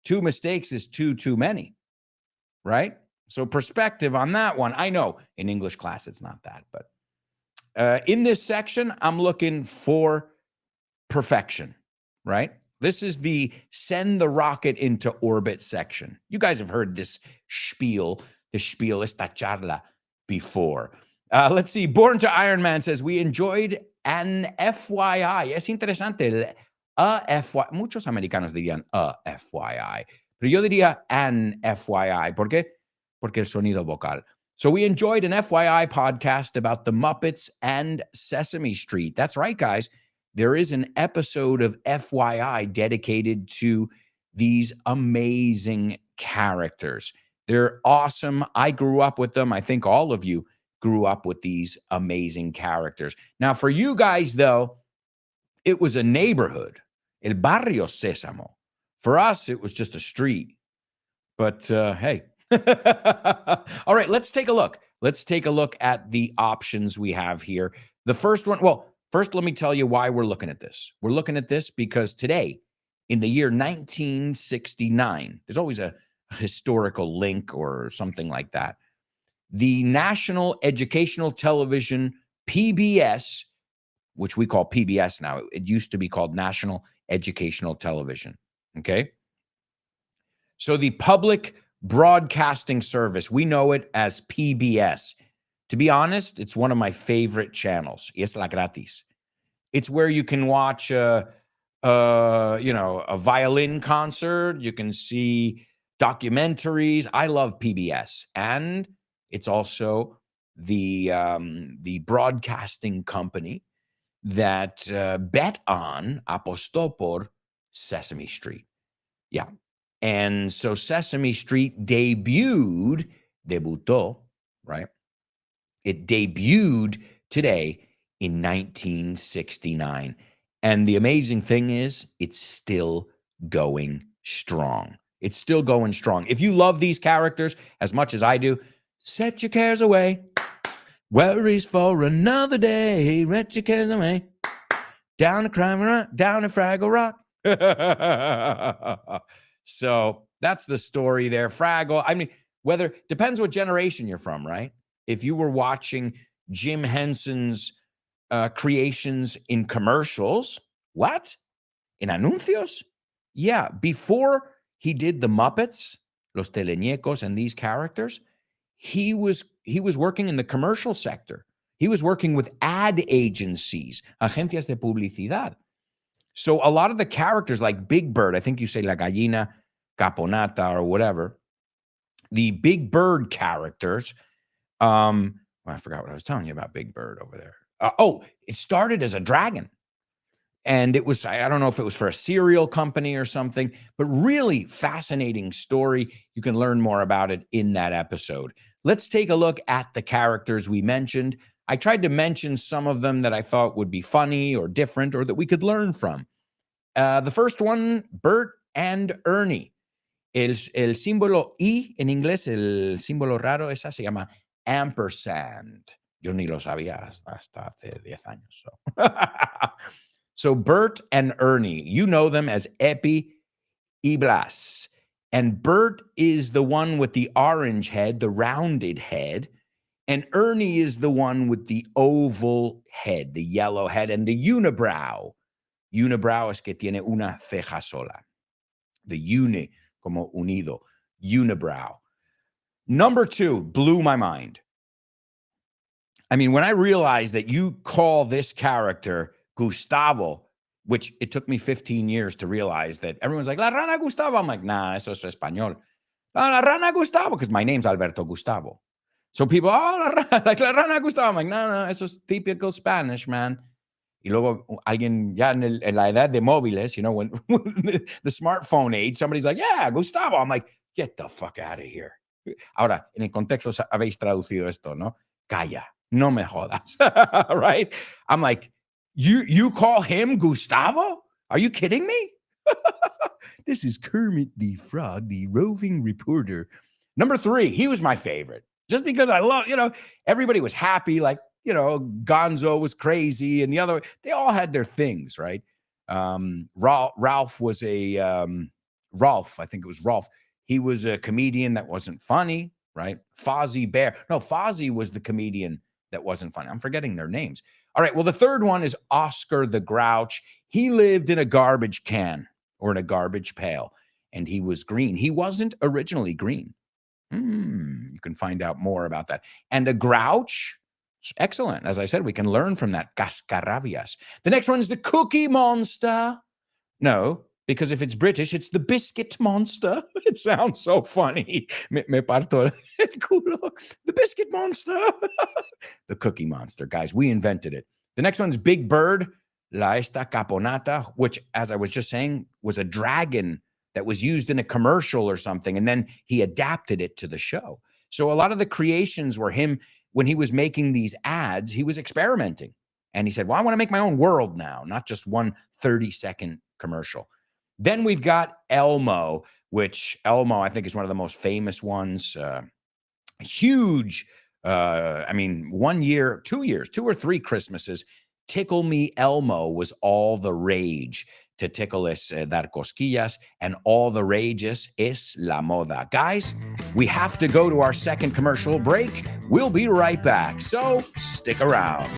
2 mistakes is too many, right? So perspective on that one. I know in English class it's not that, but in this section, I'm looking for perfection, right? This is the send the rocket into orbit section. You guys have heard this spiel, esta charla before. Let's see. Born to Iron Man says, we enjoyed an FYI. Es interesante. FYI. Muchos americanos dirían FYI. Pero yo diría an FYI. ¿Por qué? Porque el sonido vocal. So we enjoyed an FYI podcast about the Muppets and Sesame Street. That's right, guys. There is an episode of FYI dedicated to these amazing characters. They're awesome. I grew up with them. I think all of you grew up with these amazing characters. Now, for you guys, though, it was a neighborhood, El Barrio Sésamo. For us, it was just a street. But hey. All right, let's take a look. Let's take a look at the options we have here. The first one, first, let me tell you why we're looking at this. We're looking at this because today, in the year 1969, there's always a historical link or something like that. The National Educational Television, PBS, which we call PBS now. It used to be called National Educational Television, okay? So the Public Broadcasting Service, we know it as PBS. To be honest, it's one of my favorite channels. Es la gratis. It's where you can watch a violin concert. You can see documentaries. I love PBS. And it's also the broadcasting company that bet on, apostó por Sesame Street. Yeah. And so Sesame Street debutó, right? It debuted today in 1969. And the amazing thing is, it's still going strong. It's still going strong. If you love these characters as much as I do, set your cares away. Worries for another day. Let your cares away. Down to Crime Rock, down to Fraggle Rock. So that's the story there. Fraggle. I mean, depends what generation you're from, right? If you were watching Jim Henson's creations in commercials, what? In anuncios? Yeah, before he did the Muppets, los teleñecos and these characters, he was working in the commercial sector. He was working with ad agencies, agencias de publicidad. So a lot of the characters like Big Bird, I think you say La Gallina Caponata or whatever, the Big Bird characters, well, I forgot what I was telling you about Big Bird over there. It started as a dragon. And it was, I don't know if it was for a cereal company or something, but really fascinating story. You can learn more about it in that episode. Let's take a look at the characters we mentioned. I tried to mention some of them that I thought would be funny or different or that we could learn from. The first one, Bert and Ernie. El símbolo I en inglés, el símbolo raro esa se llama ampersand. Yo ni lo sabía hasta hace 10 años. So. So Bert and Ernie, you know them as Epi y Blas. And Bert is the one with the orange head, the rounded head. And Ernie is the one with the oval head, the yellow head, and the unibrow. Unibrow es que tiene una ceja sola. The uni, como unido, unibrow. Number 2 blew my mind. I mean, when I realized that you call this character Gustavo, which it took me 15 years to realize that everyone's like, La Rana Gustavo. I'm like, nah, eso es español. La Rana Gustavo, because my name's Alberto Gustavo. So people, La Rana Gustavo. I'm like, no, eso es typical Spanish, man. Y luego alguien ya en la edad de móviles, when the smartphone age, somebody's like, yeah, Gustavo. I'm like, get the fuck out of here. Ahora, en el contexto habéis traducido esto, ¿no? Calla, no me jodas, right? I'm like, you call him Gustavo? Are you kidding me? This is Kermit the Frog, the roving reporter. Number 3, he was my favorite. Just because I love, everybody was happy, like, Gonzo was crazy, and the other, they all had their things, right? Ralph was Rolf, I think it was Rolf. He was a comedian that wasn't funny, right? Fozzie Bear. No, Fozzie was the comedian that wasn't funny. I'm forgetting their names. All right, well, the third one is Oscar the Grouch. He lived in a garbage can or in a garbage pail, and he was green. He wasn't originally green. You can find out more about that. And a grouch, excellent. As I said, we can learn from that. Cascarabias. The next one is the Cookie Monster. No, because if it's British, it's the Biscuit Monster. It sounds so funny. Me parto el culo. The Biscuit Monster. The Cookie Monster. Guys, we invented it. The next one's Big Bird, La Esta Caponata, which, as I was just saying, was a dragon that was used in a commercial or something, and then he adapted it to the show. So a lot of the creations were him, when he was making these ads, he was experimenting. And he said, well, I want to make my own world now, not just one 30-second commercial. Then we've got Elmo, which Elmo, I think, is one of the most famous ones. Huge, 1 year, 2 years, 2 or 3 Christmases, Tickle Me Elmo was all the rage. To tickle es dar cosquillas, and all the rage es la moda. Guys, we have to go to our second commercial break. We'll be right back, so stick around.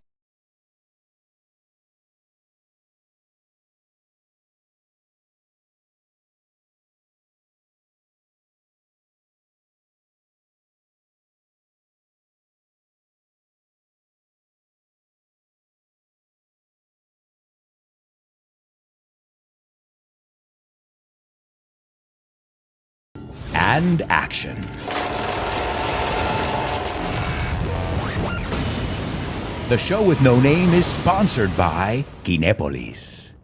And action. The show with no name is sponsored by Kinepolis.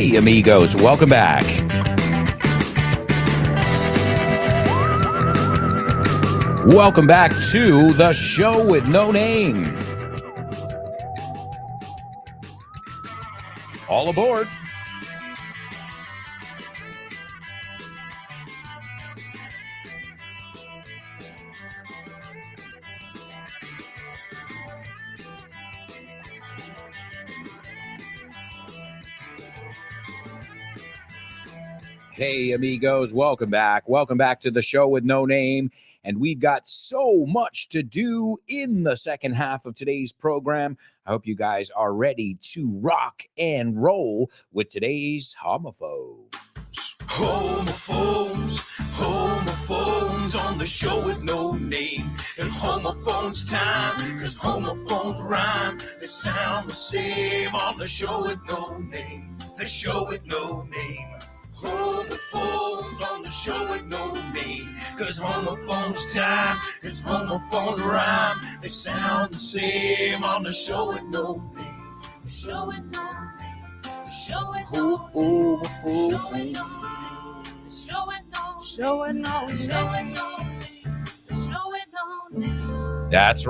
Hey, amigos, welcome back. Welcome back to the show with no name. All aboard. Hey, amigos, welcome back. Welcome back to the show with no name. And we've got so much to do in the second half of today's program. I hope you guys are ready to rock and roll with today's homophones. Homophones, homophones on the show with no name. It's homophones time, cause homophones rhyme. They sound the same on the show with no name. The show with no name. Homophones on the show with no name. Cause homophones time, cause homophones rhyme. They sound the same on the show with no name. The show with no name. The show with no name. The show with no name. That's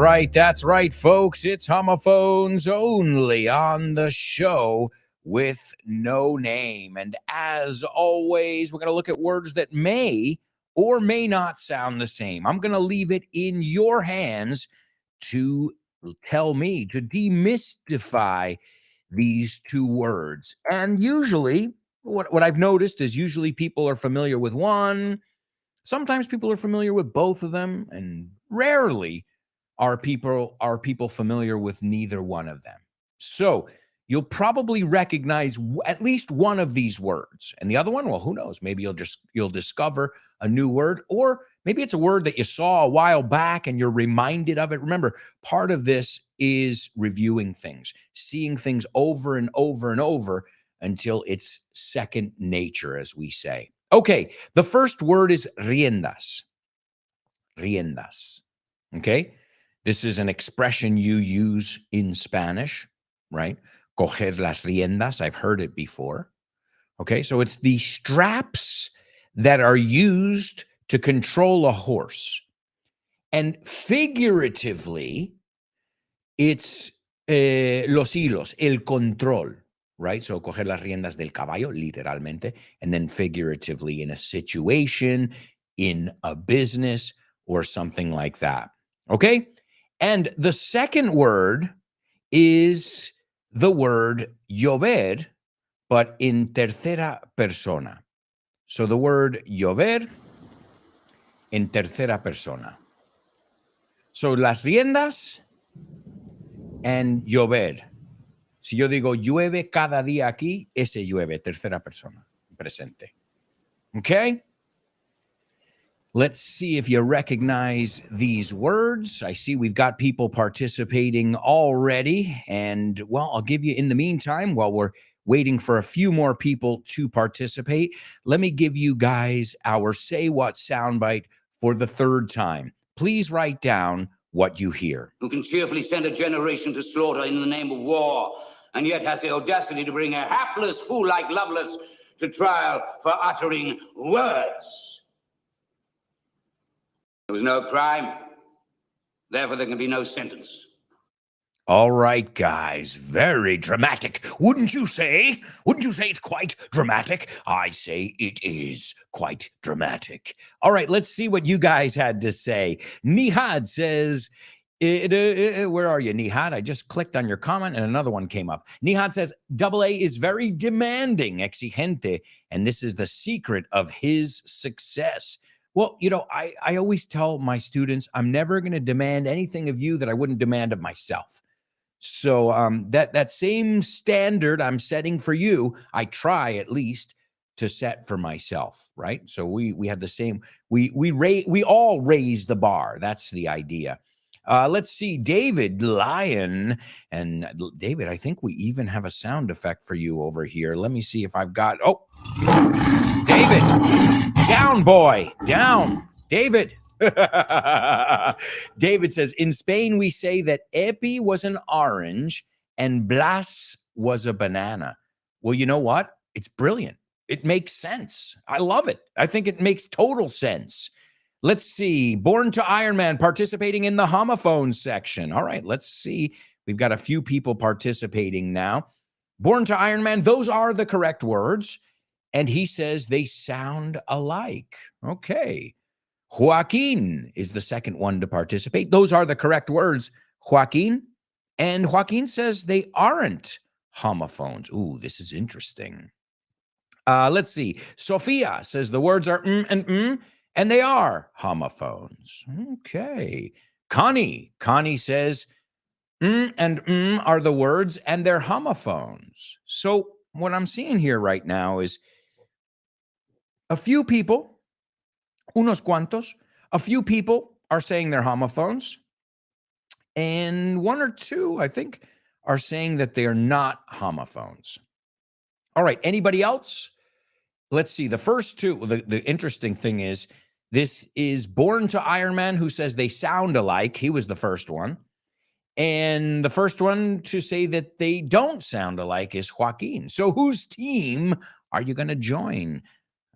right, folks. It's homophones only on the show with no name. And as always, we're going to look at words that may or may not sound the same. I'm going to leave it in your hands to tell me, to demystify these two words. And usually, what I've noticed is usually people are familiar with one. Sometimes people are familiar with both of them, and rarely are people familiar with neither one of them. So you'll probably recognize at least one of these words, and the other one, well, who knows? Maybe you'll discover a new word, or maybe it's a word that you saw a while back and you're reminded of it. Remember, part of this is reviewing things, seeing things over and over and over until it's second nature, as we say. Okay, the first word is riendas. Riendas. Okay, this is an expression you use in Spanish, right? Coger las riendas. I've heard it before. Okay, so it's the straps that are used to control a horse. And figuratively, it's los hilos, el control, right? So coger las riendas del caballo, literalmente, and then figuratively in a situation, in a business, or something like that. Okay? And the second word is the word llover, but in tercera persona. So the word llover en tercera persona. So las riendas and llover. Si yo digo llueve cada día aquí, ese llueve, tercera persona, presente. Okay? Let's see if you recognize these words. I see we've got people participating already. And, well, I'll give you, in the meantime, while we're waiting for a few more people to participate, let me give you guys our Say What soundbite for the third time. Please write down what you hear. Who can cheerfully send a generation to slaughter in the name of war, and yet has the audacity to bring a hapless fool like Lovelace to trial for uttering words. There was no crime, therefore there can be no sentence. All right, guys, very dramatic. Wouldn't you say? Wouldn't you say it's quite dramatic? I say it is quite dramatic. All right, let's see what you guys had to say. Nihad says, where are you, Nihad? I just clicked on your comment and another one came up. Nihad says, AA is very demanding, exigente, and this is the secret of his success. Well, you know, I always tell my students, I'm never going to demand anything of you that I wouldn't demand of myself. So that same standard I'm setting for you, I try at least to set for myself, right? So we have the same, we all raise the bar. That's the idea. Let's see, David Lyon. And David, I think we even have a sound effect for you over here. Let me see if I've got, oh, David, down, boy, down, David. David says, in Spain, we say that Epi was an orange and Blas was a banana. Well, you know what? It's brilliant. It makes sense. I love it. I think it makes total sense. Let's see. Born to Iron Man participating in the homophone section. All right, let's see. We've got a few people participating now. Born to Iron Man, those are the correct words. And he says they sound alike. Okay. Joaquin is the second one to participate. Those are the correct words, Joaquin. And Joaquin says they aren't homophones. Ooh, this is interesting. Let's see. Sophia says the words are and they are homophones. Okay. Connie says and are the words and they're homophones. So what I'm seeing here right now is a few people, unos cuantos, a few people are saying they're homophones, and one or two, I think, are saying that they are not homophones. All right, anybody else? Let's see. The first two, the interesting thing is, this is Born to Iron Man, who says they sound alike. He was the first one. And the first one to say that they don't sound alike is Joaquin. So whose team are you going to join?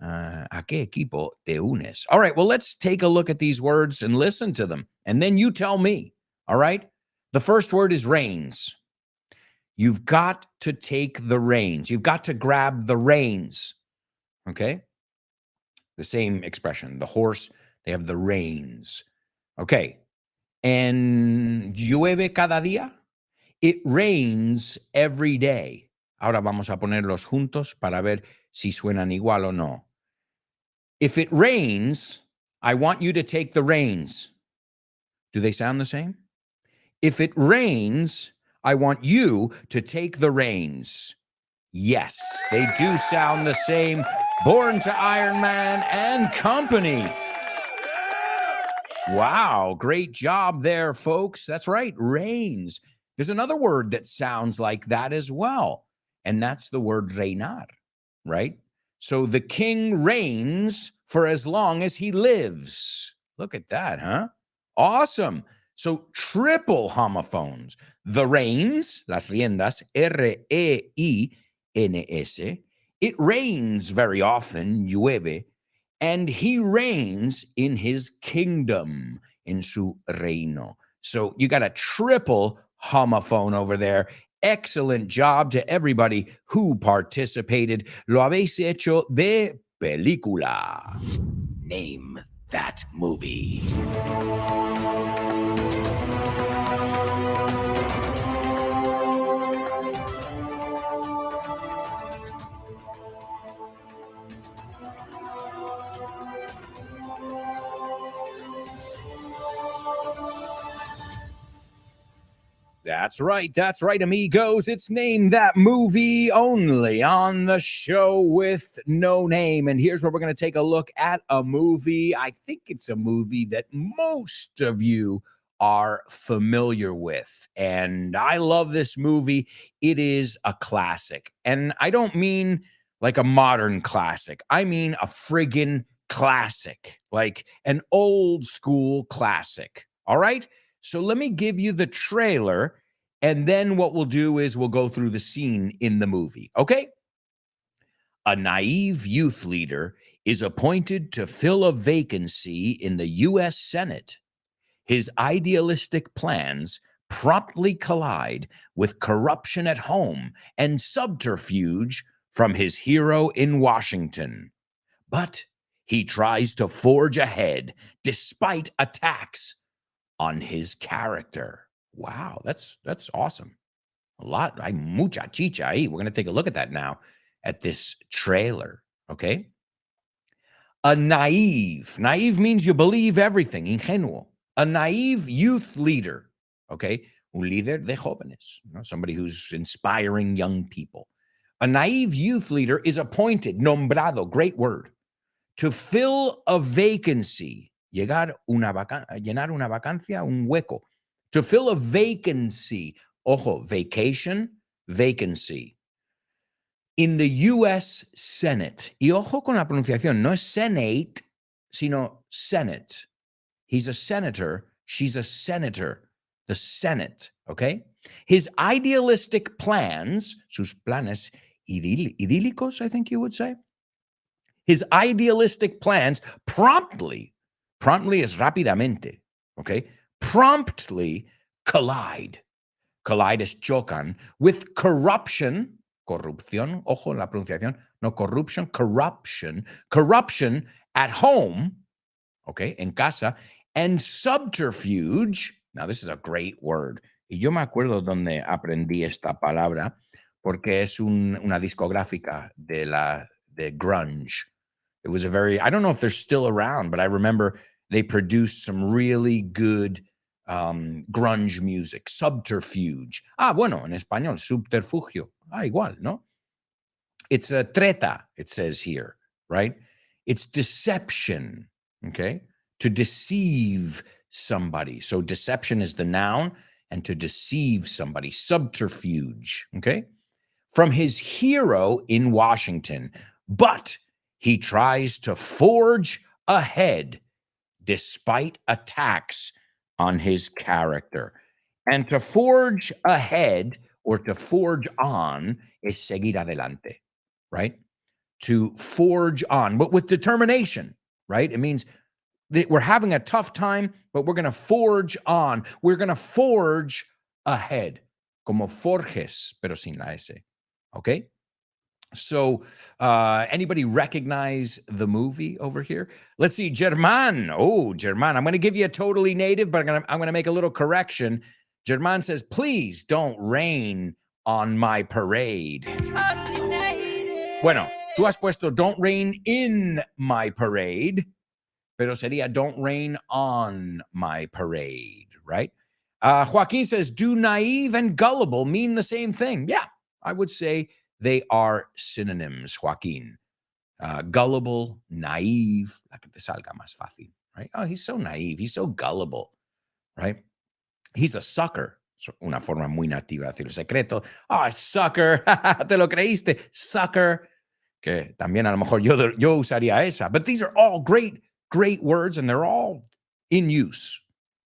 ¿A qué equipo te unes? All right, well, let's take a look at these words and listen to them. And then you tell me, all right? The first word is reins. You've got to take the reins. You've got to grab the reins. Okay? The same expression. The horse, they have the reins. Okay. And llueve cada día. It rains every day. Ahora vamos a ponerlos juntos para ver si suenan igual o no. If it rains, I want you to take the reins. Do they sound the same? If it rains, I want you to take the reins. Yes, they do sound the same. Born to Iron Man and Company. Wow, great job there, folks. That's right, reigns. There's another word that sounds like that as well, and that's the word reinar, right? So the king reigns for as long as he lives. Look at that, huh? Awesome. So triple homophones. The reins, las riendas, R-E-I-N-S. It rains very often, llueve, and he reigns in his kingdom, en su reino. So you got a triple homophone over there. Excellent job to everybody who participated. Lo habéis hecho de película. Name that movie. That's right, amigos. It's Name That Movie only on the show with no name. And here's where we're going to take a look at a movie. I think it's a movie that most of you are familiar with. And I love this movie. It is a classic. And I don't mean like a modern classic. I mean a friggin' classic, like an old school classic. All right? So let me give you the trailer, and then what we'll do is we'll go through the scene in the movie, okay? A naive youth leader is appointed to fill a vacancy in the U.S. Senate. His idealistic plans promptly collide with corruption at home and subterfuge from his hero in Washington. But he tries to forge ahead despite attacks on his character. Wow, that's awesome. A lot. Hay mucha chicha ahí. We're going to take a look at that now at this trailer, okay? A naive. Naive means you believe everything, ingenuo. A naive youth leader, okay? Un líder de jóvenes, somebody who's inspiring young people. A naive youth leader is appointed, nombrado, great word, to fill a vacancy. Llenar una vacancia, un hueco. To fill a vacancy. Ojo, vacation, vacancy. In the U.S. Senate. Y ojo con la pronunciación. No es Senate, sino Senate. He's a senator. She's a senator. The Senate, okay? His idealistic plans, sus planes idílicos, I think you would say. His idealistic plans promptly es rápidamente, okay? Promptly collide es chocan with corruption, corrupción, ojo en la pronunciación, no corruption, corruption at home, okay, en casa, and subterfuge. Now, this is a great word. Y yo me acuerdo donde aprendí esta palabra porque es una discográfica de grunge. It was I don't know if they're still around, but I remember they produced some really good grunge music. Subterfuge. Bueno, en español, subterfugio. Igual, ¿no? It's a treta, it says here, right? It's deception, okay? To deceive somebody. So deception is the noun, and to deceive somebody, subterfuge, okay? From his hero in Washington, but he tries to forge ahead despite attacks on his character. And to forge ahead or to forge on is seguir adelante, right? To forge on, but with determination, right? It means that we're having a tough time, but we're going to forge on. We're going to forge ahead, como forjes, pero sin la S, okay? So anybody recognize the movie over here? Let's see, German. Oh, German. I'm going to give you a totally native, but I'm going to make a little correction. German says, please don't rain on my parade. Bueno, tú has puesto don't rain in my parade, pero sería don't rain on my parade, right? Joaquin says, do naive and gullible mean the same thing? Yeah, I would say they are synonyms, Joaquin. Gullible, naive, la que te salga más fácil, right? Oh, he's so naive. He's so gullible, right? He's a sucker. Una forma muy nativa de decir secreto. Oh, sucker. Te lo creíste, sucker. Que también a lo mejor yo usaría esa. But these are all great words, and they're all in use.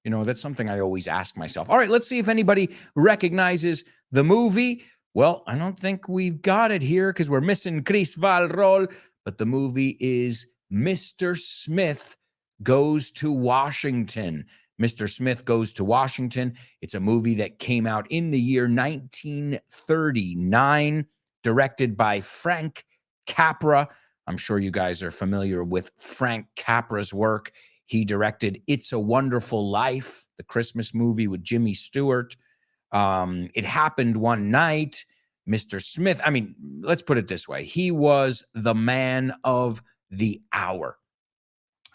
You know, that's something I always ask myself. All right, let's see if anybody recognizes the movie. Well, I don't think we've got it here because we're missing Chris Valrol, but the movie is Mr. Smith Goes to Washington. Mr. Smith Goes to Washington. It's a movie that came out in the year 1939, directed by Frank Capra. I'm sure you guys are familiar with Frank Capra's work. He directed It's a Wonderful Life, the Christmas movie with Jimmy Stewart. It happened one night. Mr. Smith, I mean, let's put it this way. He was the man of the hour,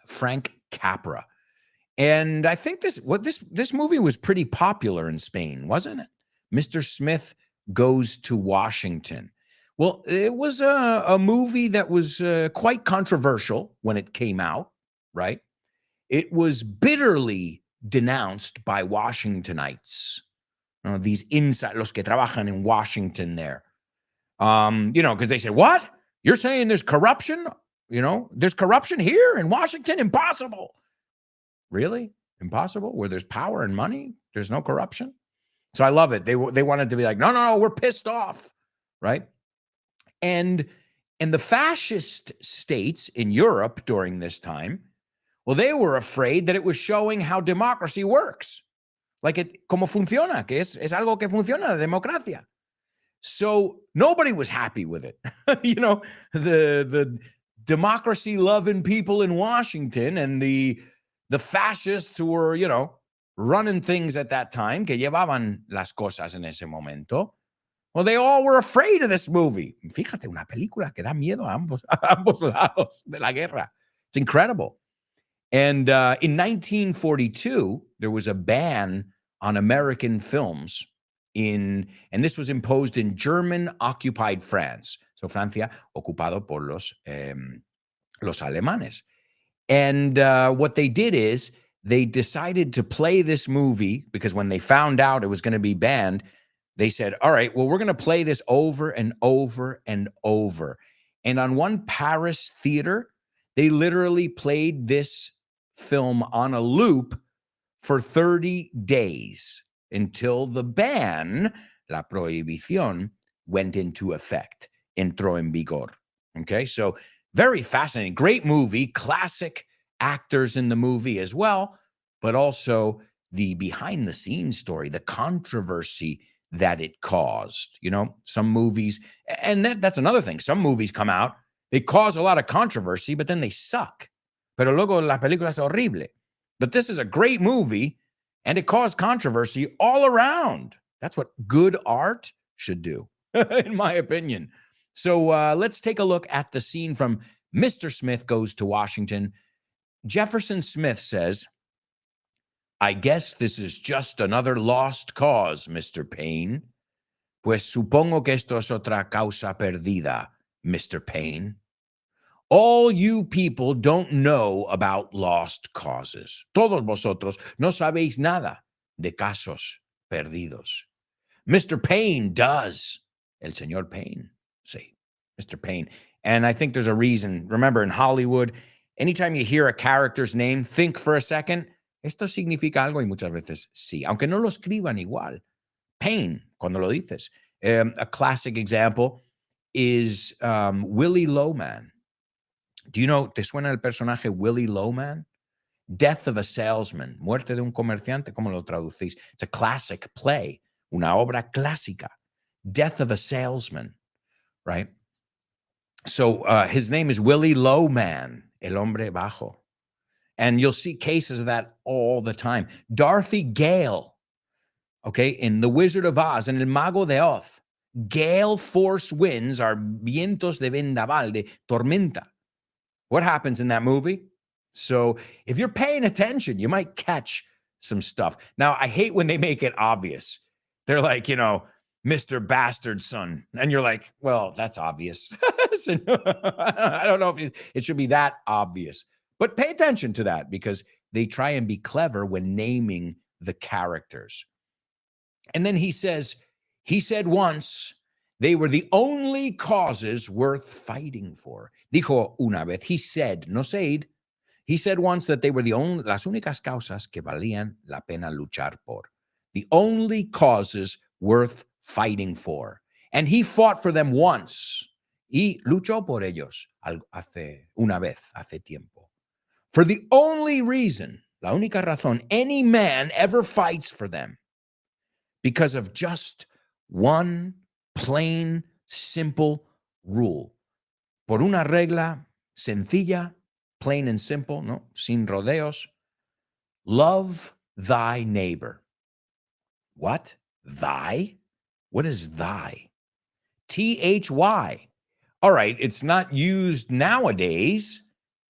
Frank Capra. And I think this movie was pretty popular in Spain, wasn't it? Mr. Smith Goes to Washington. Well, it was a movie that was quite controversial when it came out, right? It was bitterly denounced by Washingtonites. These inside, los que trabajan in Washington there. Because they say, what? You're saying there's corruption? There's corruption here in Washington? Impossible. Really? Impossible? Where there's power and money, there's no corruption? So I love it. They wanted to be like, no, we're pissed off, right? And the fascist states in Europe during this time, well, they were afraid that it was showing how democracy works. Like como funciona, que es algo que funciona, la democracia. So nobody was happy with it. The democracy-loving people in Washington and the fascists who were, running things at that time, que llevaban las cosas en ese momento, well, they all were afraid of this movie. Fíjate, una película que da miedo a ambos lados de la guerra. It's incredible. And in 1942, there was a ban on American films and this was imposed in German-occupied France. So Francia ocupado por los alemanes. And what they did is they decided to play this movie because when they found out it was going to be banned, they said, all right, well, we're going to play this over and over and over. And on one Paris theater, they literally played this film on a loop for 30 days until the ban, la prohibición, went into effect. entró en vigor. Okay, so very fascinating. Great movie, classic actors in the movie as well, but also the behind the scenes story, the controversy that it caused. You know, some movies, and that's another thing. Some movies come out, they cause a lot of controversy, but then they suck. Pero luego la película es horrible. But this is a great movie, and it caused controversy all around. That's what good art should do, in my opinion. So let's take a look at the scene from Mr. Smith Goes to Washington. Jefferson Smith says, I guess this is just another lost cause, Mr. Payne. Pues supongo que esto es otra causa perdida, Mr. Payne. All you people don't know about lost causes. Todos vosotros no sabéis nada de casos perdidos. Mr. Payne does. El señor Payne. See, Mr. Payne. And I think there's a reason. Remember, in Hollywood, anytime you hear a character's name, think for a second, esto significa algo, y muchas veces sí, aunque no lo escriban igual. Payne, cuando lo dices. A classic example is Willie Loman. Do you know, te suena el personaje Willie Loman? Death of a Salesman, Muerte de un Comerciante, ¿cómo lo traducís? It's a classic play, una obra clásica. Death of a Salesman, right? So his name is Willie Loman, El Hombre Bajo. And you'll see cases of that all the time. Dorothy Gale, okay, in The Wizard of Oz, and El Mago de Oz, gale force winds are vientos de vendaval, de tormenta. What happens in that movie? So if you're paying attention, you might catch some stuff. Now, I hate when they make it obvious. They're like, you know, Mr. Bastard Son. And you're like, well, that's obvious. So, I don't know if it should be that obvious. But pay attention to that because they try and be clever when naming the characters. And then he said once, they were the only causes worth fighting for. Dijo una vez, he said, no said. He said once that they were las únicas causas que valían la pena luchar por. The only causes worth fighting for. And he fought for them once. Y luchó por ellos una vez, hace tiempo. For the only reason, la única razón, any man ever fights for them. Because of just one plain, simple rule. Por una regla sencilla, plain and simple, no, sin rodeos. Love thy neighbor. What? Thy? What is thy? T-H-Y. All right, it's not used nowadays,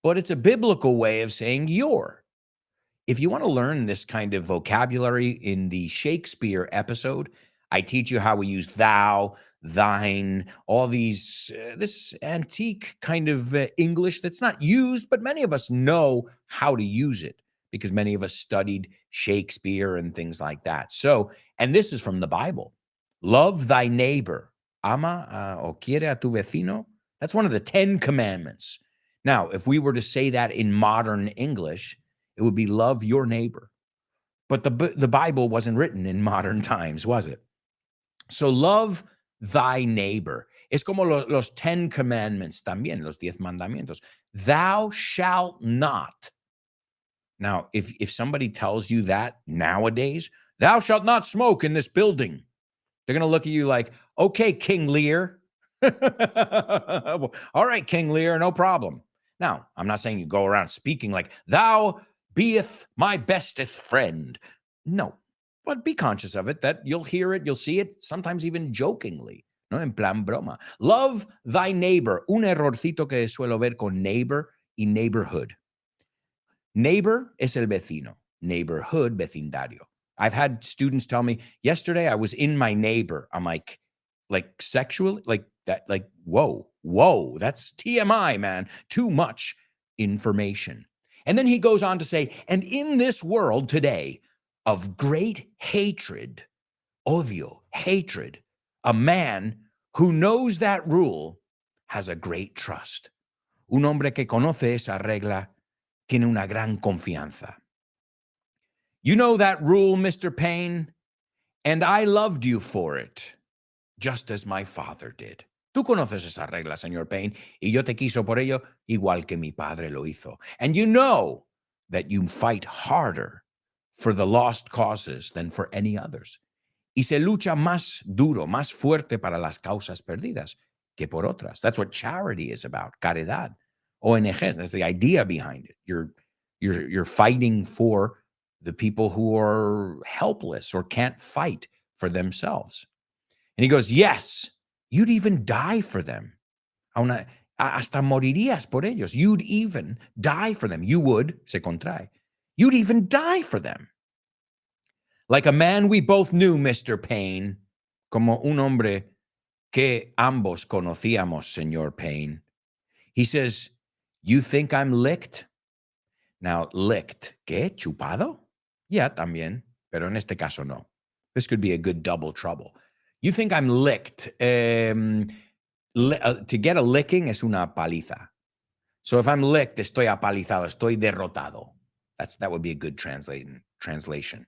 but it's a biblical way of saying your. If you want to learn this kind of vocabulary in the Shakespeare episode, I teach you how we use thou, thine, all these, this antique kind of English that's not used, but many of us know how to use it because many of us studied Shakespeare and things like that. So, and this is from the Bible. Love thy neighbor. Ama o quiere a tu vecino. That's one of the 10 commandments. Now, if we were to say that in modern English, it would be love your neighbor. But the Bible wasn't written in modern times, was it? So love thy neighbor. Es como los 10 commandments también, los 10 mandamientos. Thou shalt not. Now, if somebody tells you that nowadays, thou shalt not smoke in this building. They're going to look at you like, okay, King Lear. All right, King Lear, no problem. Now, I'm not saying you go around speaking like, thou beeth my bestest friend. No, but be conscious of it, that you'll hear it, you'll see it, sometimes even jokingly, no, en plan broma. Love thy neighbor. Un errorcito que suelo ver con neighbor y neighborhood. Neighbor es el vecino. Neighborhood, vecindario. I've had students tell me, yesterday I was in my neighbor. I'm like sexually, like that, like, whoa, that's TMI, man. Too much information. And then he goes on to say, and in this world today of great hatred, odio, hatred, a man who knows that rule has a great trust. Un hombre que conoce esa regla tiene una gran confianza. You know that rule, Mr. Payne, and I loved you for it, just as my father did. Tú conoces esas reglas, señor Payne, y yo te quiso por ello igual que mi padre lo hizo. And you know that you fight harder for the lost causes than for any others. Y se lucha más duro, más fuerte para las causas perdidas que por otras. That's what charity is about, caridad. ONGs, that's the idea behind it. You're fighting for the people who are helpless or can't fight for themselves. And he goes, yes, you'd even die for them. Hasta morirías por ellos. You'd even die for them. You would, se contrae. You'd even die for them. Like a man we both knew, Mr. Payne, como un hombre que ambos conocíamos, señor Payne. He says, you think I'm licked? Now, licked, ¿qué? ¿Chupado? Yeah, también, pero en este caso no. This could be a good double trouble. You think I'm licked? To get a licking es una paliza. So if I'm licked, estoy apalizado, estoy derrotado. That would be a good translation.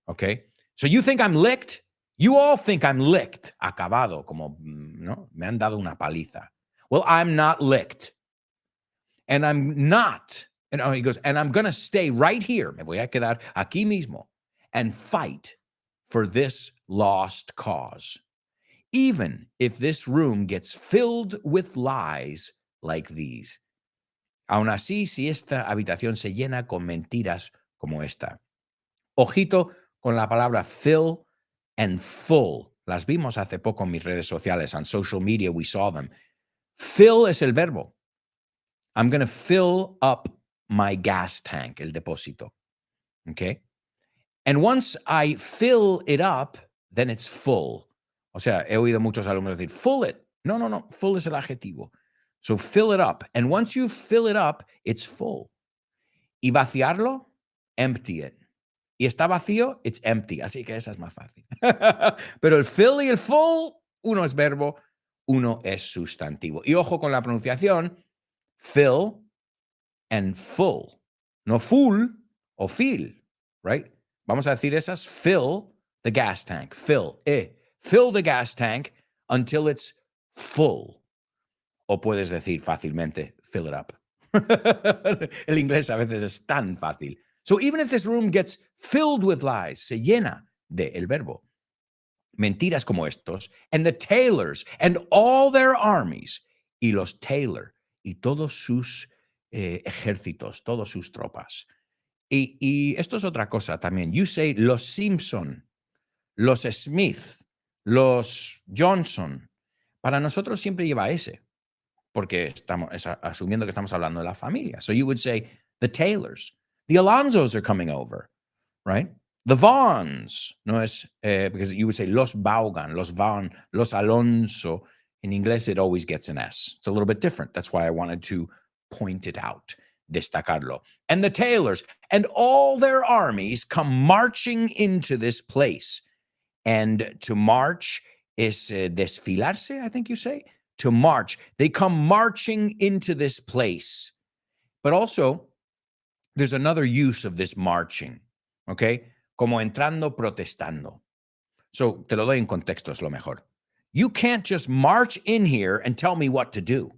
Okay? So you think I'm licked? You all think I'm licked. Acabado, como, no, me han dado una paliza. Well, I'm not licked. And I'm not. And he goes, and I'm going to stay right here. Me voy a quedar aquí mismo and fight for this lost cause. Even if this room gets filled with lies like these. Aún así, si esta habitación se llena con mentiras como esta. Ojito con la palabra fill and full. Las vimos hace poco en mis redes sociales. On social media, we saw them. Fill es el verbo. I'm going to fill up my gas tank, el depósito. Okay? And once I fill it up, then it's full. O sea, he oído muchos alumnos decir, full it. No. Full es el adjetivo. So fill it up. And once you fill it up, it's full. Y vaciarlo, empty it. Y está vacío, it's empty. Así que esa es más fácil. Pero el fill y el full, uno es verbo, uno es sustantivo. Y ojo con la pronunciación, fill and full. No full o fill, right? Vamos a decir esas, fill the gas tank. Fill the gas tank until it's full. O puedes decir fácilmente, fill it up. El inglés a veces es tan fácil. So even if this room gets filled with lies, se llena de el verbo. Mentiras como estos, and the tailors and all their armies, y los Taylor, y todos sus ejércitos, todas sus tropas. Y esto es otra cosa también. You say los Simpson, los Smith, los Johnson. Para nosotros siempre lleva ese, porque estamos asumiendo que estamos hablando de la familia. So you would say the Taylors. The Alonsos are coming over, right? The Vaughns, no es, because you would say los Vaughan, los Vaughn, los Alonso. In English, it always gets an S. It's a little bit different. That's why I wanted to point it out, destacarlo. And the Taylors and all their armies come marching into this place. And to march is desfilarse, I think you say. To march. They come marching into this place. But also, there's another use of this marching, okay? Como entrando, protestando. So, te lo doy en contexto, es lo mejor. You can't just march in here and tell me what to do,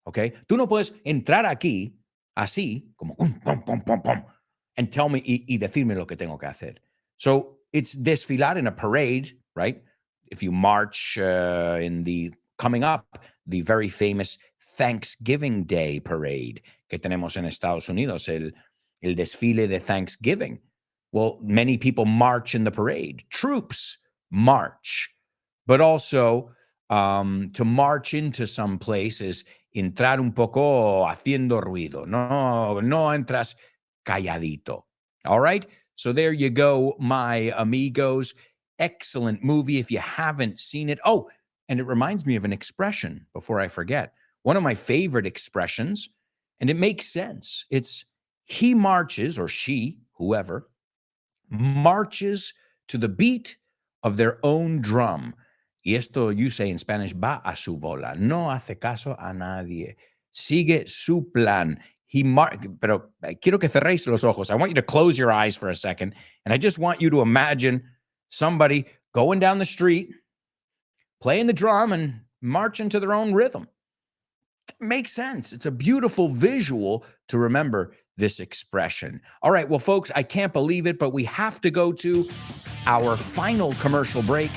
okay? Tú no puedes entrar aquí, así, como pum, pum, pum, pum, and tell me, y decirme lo que tengo que hacer. So, it's desfilar in a parade, right? If you march coming up, the very famous Thanksgiving Day parade que tenemos en Estados Unidos, el desfile de Thanksgiving. Well, many people march in the parade. Troops march. But also, to march into some place is entrar un poco haciendo ruido. No entras calladito. All right? So there you go, my amigos. Excellent movie if you haven't seen it. Oh, and it reminds me of an expression before I forget. One of my favorite expressions, and it makes sense. It's he marches, or she, whoever, marches to the beat of their own drum. Y esto you say in Spanish, va a su bola. No hace caso a nadie. Sigue su plan. Pero quiero que cerréis los ojos. I want you to close your eyes for a second. And I just want you to imagine somebody going down the street, playing the drum and marching to their own rhythm. Makes sense. It's a beautiful visual to remember this expression. All right, well, folks, I can't believe it, but we have to go to our final commercial break.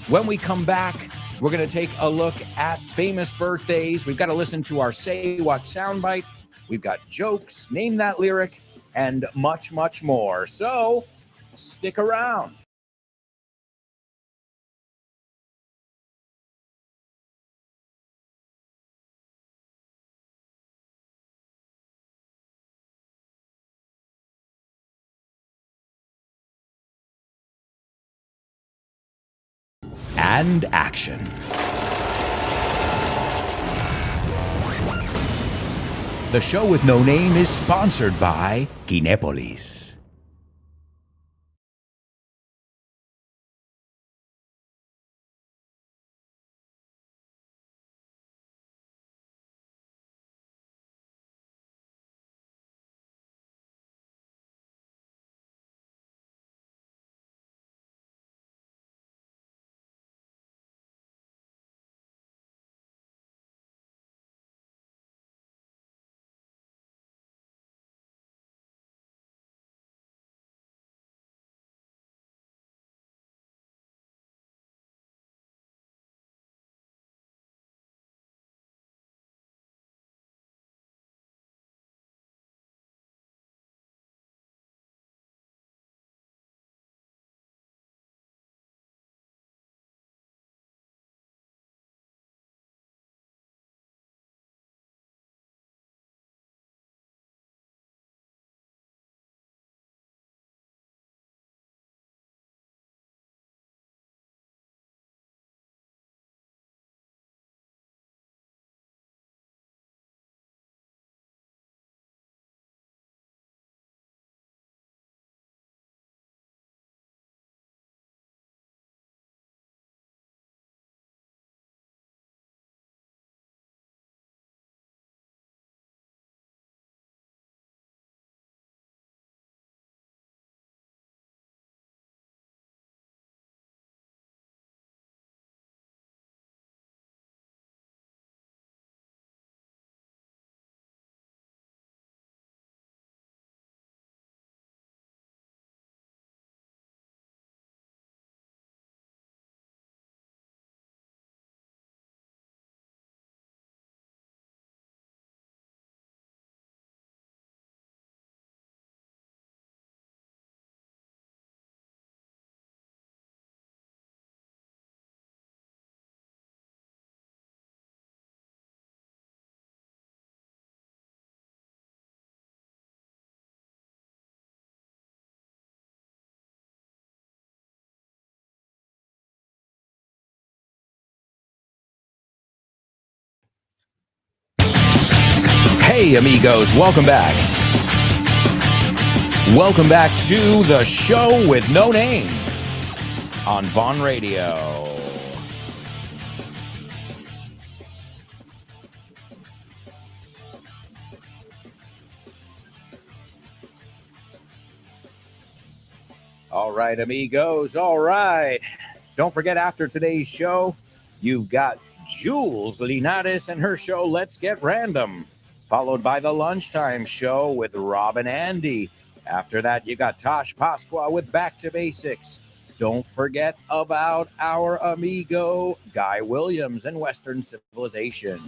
When we come back, we're going to take a look at famous birthdays. We've got to listen to our Say What soundbite. We've got jokes, name that lyric, and much, much more. So stick around. And action. The show with no name is sponsored by Kinepolis. Hey, amigos, welcome back. Welcome back to the show with no name on Vaughn Radio. All right, amigos, all right. Don't forget, after today's show, you've got Jules Linares and her show, Let's Get Random, followed by the Lunchtime Show with Rob and Andy. After that, you got Tosh Pasqua with Back to Basics. Don't forget about our amigo Guy Williams and Western Civilization.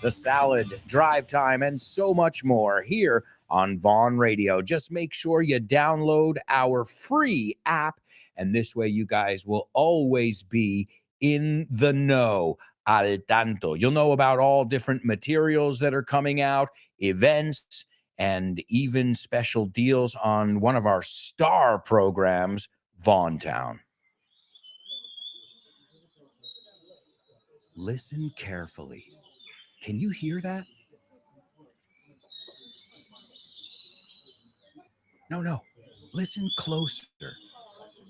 The Salad, Drive Time, and so much more here on Vaughn Radio. Just make sure you download our free app, and this way you guys will always be in the know. Al tanto. You'll know about all different materials that are coming out, events, and even special deals on one of our star programs, Vaughn Town. Listen carefully. Can you hear that? No. Listen closer.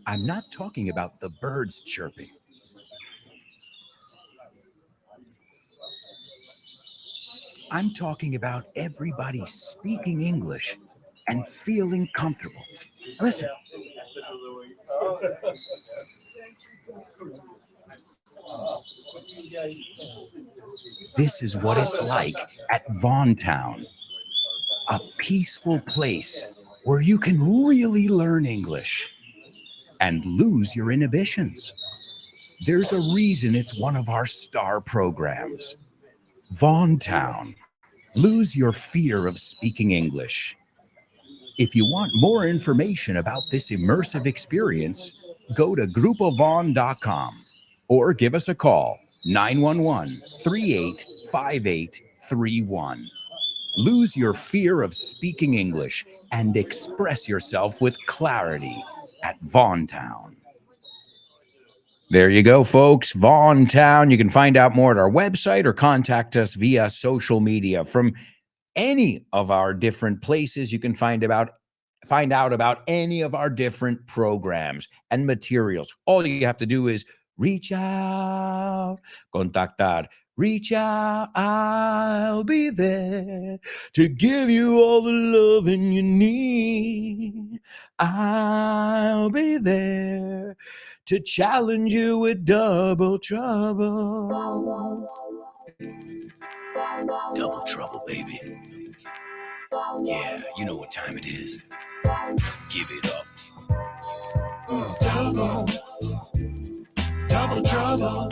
I'm not talking about the birds chirping. I'm talking about everybody speaking English and feeling comfortable. Listen. This is what it's like at Vaughn Town, a peaceful place where you can really learn English and lose your inhibitions. There's a reason it's one of our star programs. Vaughn Town. Lose your fear of speaking English. If you want more information about this immersive experience, go to grupovaughn.com or give us a call, 911-385831. Lose your fear of speaking English and express yourself with clarity at Vaughn Town. There you go, folks. Vaughn Town. You can find out more at our website or contact us via social media. From any of our different places, you can find out about any of our different programs and materials. All you have to do is reach out, contactar, reach out. I'll be there to give you all the loving you need. I'll be there to challenge you with double trouble. Double trouble, baby. Yeah, you know what time it is. Give it up. Double trouble.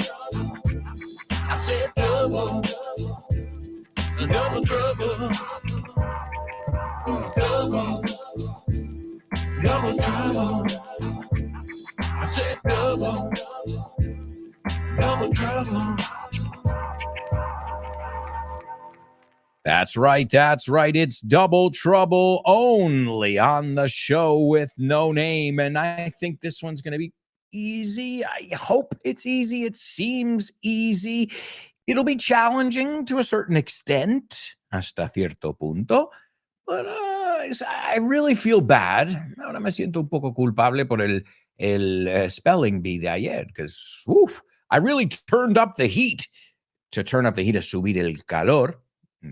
I said double trouble. Double trouble. I said double trouble. That's right. It's Double Trouble only on the show with no name. And I think this one's going to be easy. I hope it's easy. It seems easy. It'll be challenging to a certain extent, hasta cierto punto. But I really feel bad. Ahora me siento un poco culpable por el spelling bee de ayer. Because I really turned up the heat. To turn up the heat es subir el calor.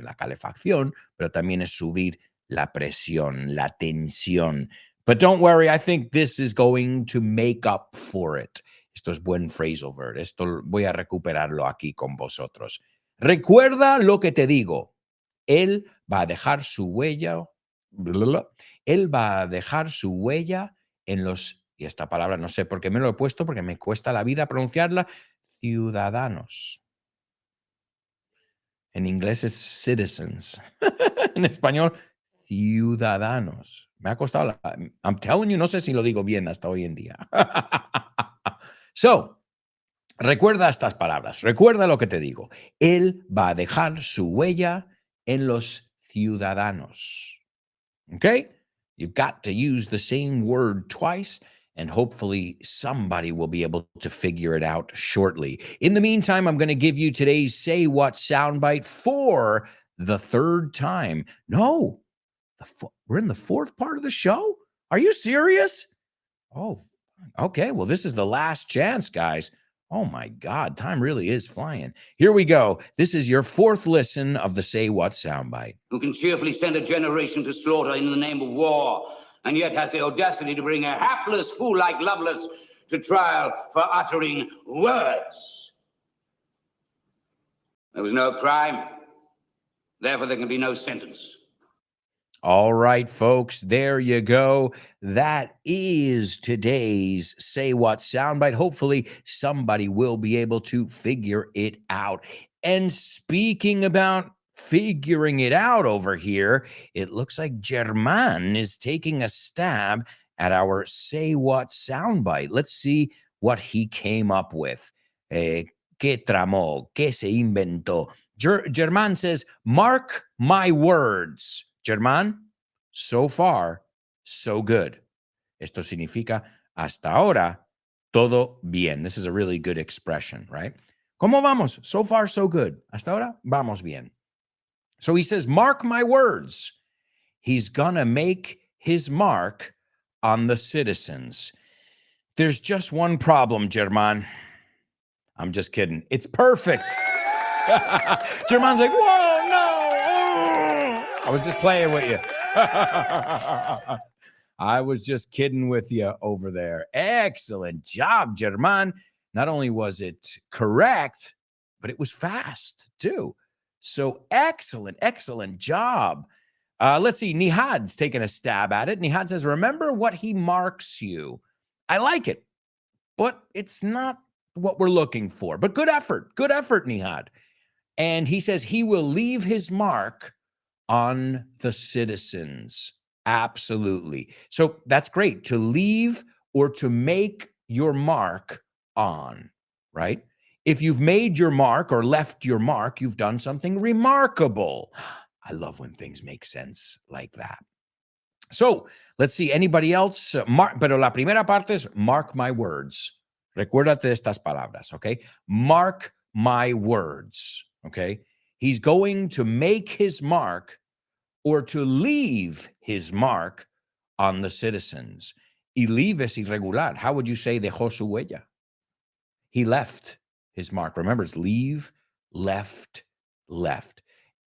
La calefacción, pero también es subir la presión, la tensión. But don't worry, I think this is going to make up for it. Esto es buen phrasal verb. Esto voy a recuperarlo aquí con vosotros. Recuerda lo que te digo. Él va a dejar su huella. Él va a dejar su huella en los, y esta palabra no sé por qué me lo he puesto, porque me cuesta la vida pronunciarla, ciudadanos. En inglés es citizens. En español, ciudadanos. Me ha costado. I'm telling you, no sé si lo digo bien hasta hoy en día. So, recuerda estas palabras. Recuerda lo que te digo. Él va a dejar su huella en los ciudadanos. Okay? You've got to use the same word twice. And hopefully somebody will be able to figure it out shortly. In the meantime, I'm going to give you today's Say What soundbite for the third time. No, we're in the fourth part of the show? Are you serious? Oh, okay. Well, this is the last chance, guys. Oh, my God. Time really is flying. Here we go. This is your fourth listen of the Say What soundbite. Who can cheerfully send a generation to slaughter in the name of war, and yet has the audacity to bring a hapless fool like Lovelace to trial for uttering words. There was no crime, therefore there can be no sentence. All right, folks, there you go. That is today's Say What soundbite. Hopefully somebody will be able to figure it out. And speaking about figuring it out over here, it looks like German is taking a stab at our Say What soundbite. Let's see what he came up with. ¿Qué tramó? ¿Qué se inventó? German says, mark my words. German, so far, so good. Esto significa, hasta ahora, todo bien. This is a really good expression, right? ¿Cómo vamos? So far, so good. Hasta ahora, vamos bien. So he says, mark my words. He's gonna make his mark on the citizens. There's just one problem, German. I'm just kidding. It's perfect. German's like, whoa, no. I was just playing with you. I was just kidding with you over there. Excellent job, German. Not only was it correct, but it was fast too. So excellent job. Let's see. Nihad's taking a stab at it. Nihad says, remember what he marks you. I like it, but it's not what we're looking for. But good effort, Nihad. And he says he will leave his mark on the citizens. Absolutely. So that's great, to leave or to make your mark on, right? If you've made your mark or left your mark, you've done something remarkable. I love when things make sense like that. So let's see, anybody else? Pero la primera parte es mark my words. Recuérdate estas palabras, okay? Mark my words, okay? He's going to make his mark or to leave his mark on the citizens. Y leave es irregular. How would you say dejó su huella? He left his mark. Remember, it's leave, left.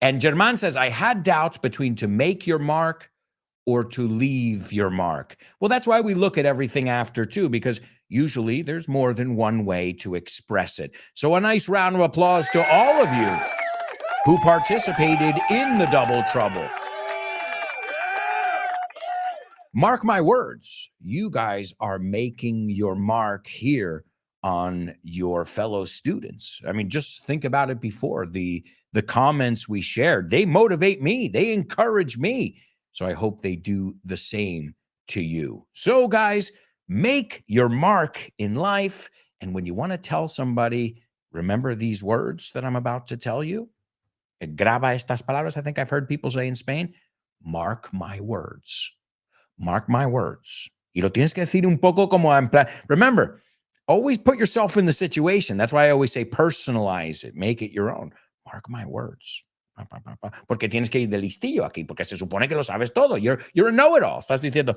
And Germán says, I had doubts between to make your mark or to leave your mark. Well, that's why we look at everything after too, because usually there's more than one way to express it. So a nice round of applause to all of you who participated in the Double Trouble. Mark my words, you guys are making your mark here on your fellow students. I mean, just think about it before. The comments we shared, they motivate me, they encourage me. So I hope they do the same to you. So guys, make your mark in life. And when you want to tell somebody, remember these words that I'm about to tell you. Graba estas palabras, I think I've heard people say in Spain. Mark my words. Mark my words. Y lo tienes que decir un poco como en plan. Remember, always put yourself in the situation. That's why I always say personalize it. Make it your own. Mark my words. Porque tienes que ir de listillo aquí, porque se supone que lo sabes todo. You're a know-it-all. Estás diciendo,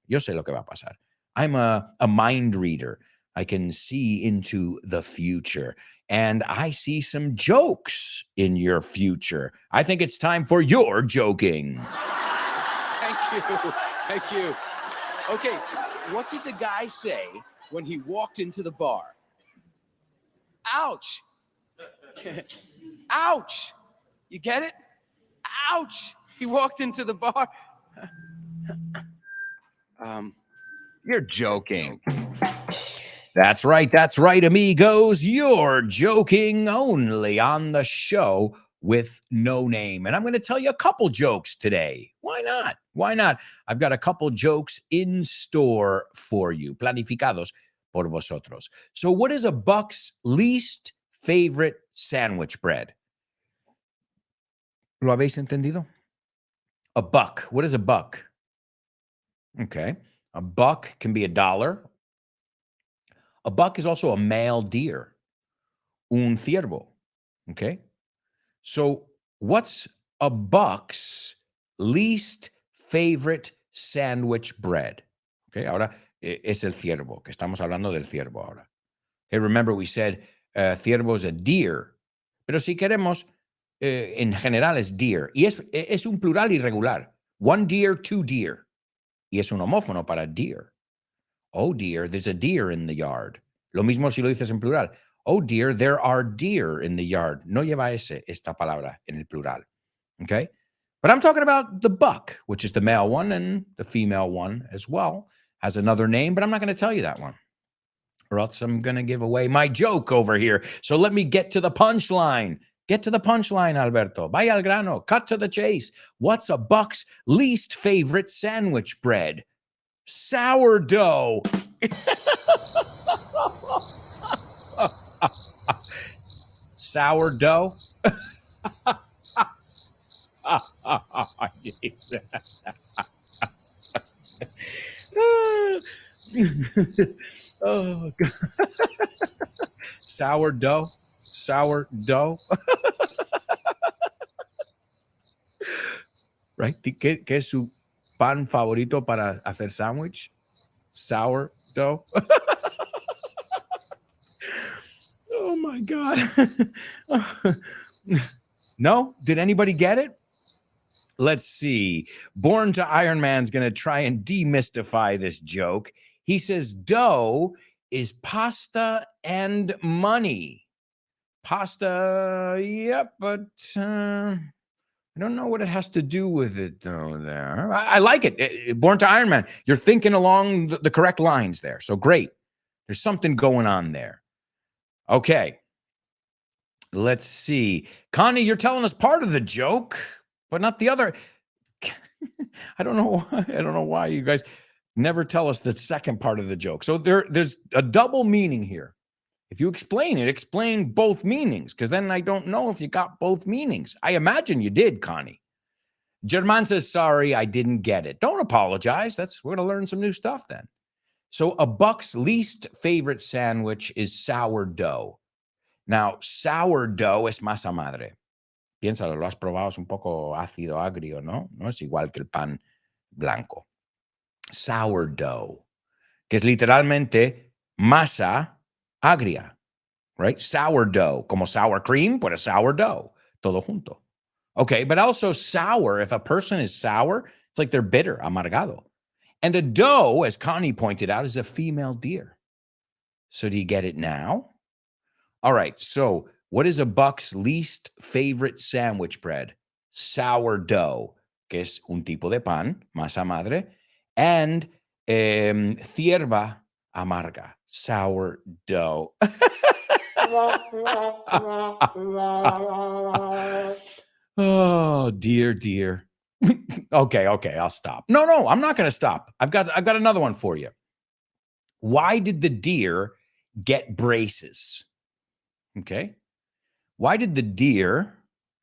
yo sé lo que va a pasar. I'm a mind reader. I can see into the future. And I see some jokes in your future. I think it's time for your joking. Thank you. Okay, what did the guy say when he walked into the bar? Ouch. Ouch. You get it? Ouch. He walked into the bar. You're joking. That's right, amigos. You're joking only on the show with no name. And I'm going to tell you a couple jokes today. Why not? I've got a couple jokes in store for you, planificados por vosotros. So what is a buck's least favorite sandwich bread? ¿Lo habéis entendido? A buck. What is a buck? Okay. A buck can be $1. A buck is also a male deer. Un ciervo. Okay. So what's a buck's least favorite sandwich bread? Okay. Ahora es el ciervo, que estamos hablando del ciervo ahora. Okay. Remember we said ciervo is a deer. Pero si queremos, en general es deer. Y es un plural irregular. One deer, two deer. Y es un homófono para deer. Oh dear, there's a deer in the yard. Lo mismo si lo dices en plural. Oh dear, there are deer in the yard. No lleva esta palabra en el plural. Okay? But I'm talking about the buck, which is the male one, and the female one as well. Has another name, but I'm not going to tell you that one. Or else I'm going to give away my joke over here. So let me get to the punchline. Get to the punchline, Alberto. Vaya al grano. Cut to the chase. What's a buck's least favorite sandwich bread? Sourdough. Sourdough. Oh, God. Sourdough. Right? ¿Qué es su pan favorito para hacer sándwich? Sourdough. Oh my God. No? Did anybody get it? Let's see. Born to Iron Man's going to try and demystify this joke. He says dough is pasta and money. Pasta, yep, but I don't know what it has to do with it, though, there. I like it. Born to Iron Man. You're thinking along the correct lines there. So great. There's something going on there. Okay. Let's see. Connie, you're telling us part of the joke, but not the other. I don't know why. I don't know why you guys never tell us the second part of the joke. So there's a double meaning here. If you explain it, explain both meanings, because then I don't know if you got both meanings. I imagine you did, Connie. German says, sorry, I didn't get it. Don't apologize. We're going to learn some new stuff then. So a buck's least favorite sandwich is sourdough. Now, sourdough es masa madre. Piénsalo, lo has probado, es un poco ácido, agrio, ¿no? No es igual que el pan blanco. Sourdough, que es literalmente masa agria, right? Sourdough, como sour cream, but a sourdough, todo junto. Okay, but also sour, if a person is sour, it's like they're bitter, amargado. And a doe, as Connie pointed out, is a female deer. So do you get it now? All right, so what is a buck's least favorite sandwich bread? Sourdough, que es un tipo de pan, masa madre, and cierva amarga, sourdough. Oh, dear. Okay, I'll stop. No, I'm not going to stop. I've got another one for you. Why did the deer get braces? Okay. Why did the deer,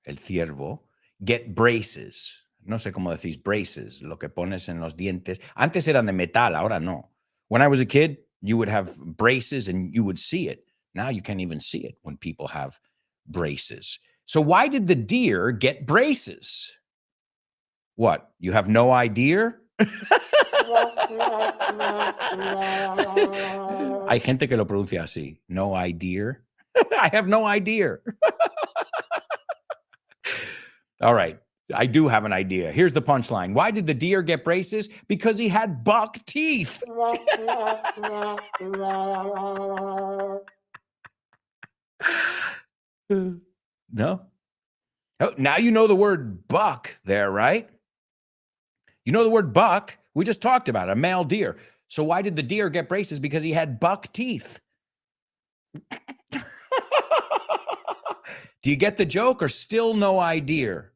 el ciervo, get braces? No sé cómo decís braces, lo que pones en los dientes. Antes eran de metal, ahora no. When I was a kid, you would have braces and you would see it. Now you can't even see it when people have braces. So why did the deer get braces? What? You have no idea? Hay gente que lo pronuncia así. No idea. I have no idea. All right. I do have an idea. Here's the punchline. Why did the deer get braces? Because he had buck teeth. No? Oh, now you know the word buck there, right? You know the word buck? We just talked about it, a male deer. So why did the deer get braces? Because he had buck teeth. Do you get the joke or still no idea?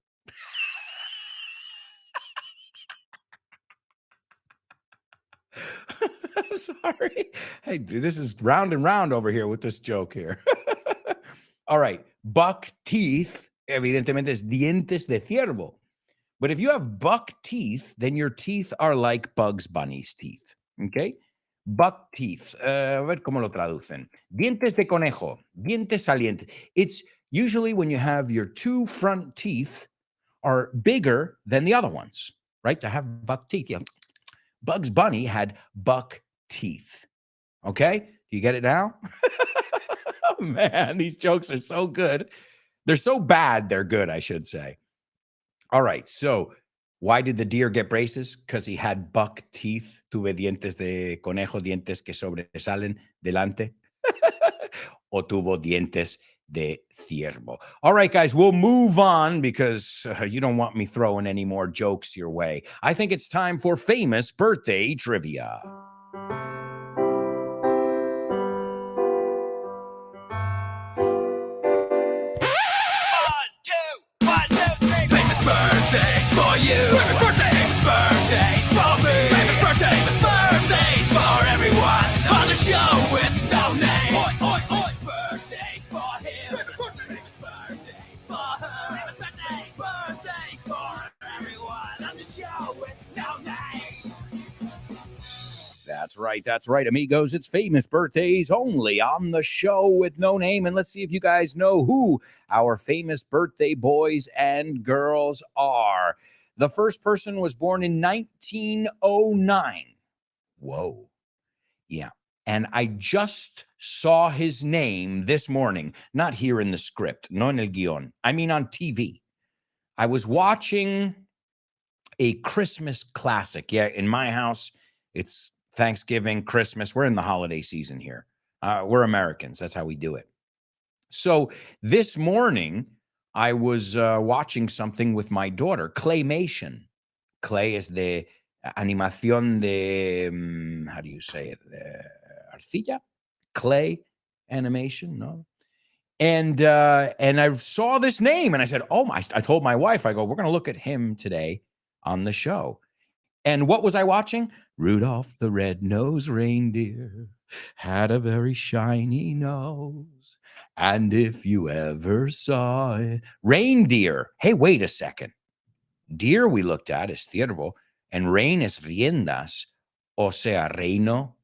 I'm sorry. Hey, dude, this is round and round over here with this joke here. All right. Buck teeth, evidentemente es dientes de ciervo. But if you have buck teeth, then your teeth are like Bugs Bunny's teeth. Okay? Buck teeth. A ver cómo lo traducen. Dientes de conejo. Dientes salientes. It's usually when you have your two front teeth are bigger than the other ones, right? To have buck teeth. Yeah. Bugs Bunny had buck teeth. Okay? Do you get it now? Oh, man, these jokes are so good. They're so bad, they're good, I should say. All right, so why did the deer get braces? Because he had buck teeth. Tuve dientes de conejo, dientes que sobresalen delante. O tuvo dientes de ciervo. All right, guys, we'll move on because you don't want me throwing any more jokes your way. I think it's time for famous birthday trivia. That's right, amigos. It's famous birthdays only on the show with no name. And let's see if you guys know who our famous birthday boys and girls are. The first person was born in 1909. Whoa. Yeah. And I just saw his name this morning, not here in the script, no en el guión. I mean on TV. I was watching a Christmas classic. Yeah, in my house, it's Thanksgiving, Christmas. We're in the holiday season here. We're Americans. That's how we do it. So this morning, I was watching something with my daughter, Claymation. Clay is the animación de, how do you say it? Arcilla? Clay animation, no? And I saw this name and I said, oh my, I told my wife, I go, we're going to look at him today on the show. And what was I watching? Rudolph the Red-Nosed Reindeer had a very shiny nose. And if you ever saw it, reindeer. Hey, wait a second. Deer we looked at is ciervo, and rein is riendas. O sea, reino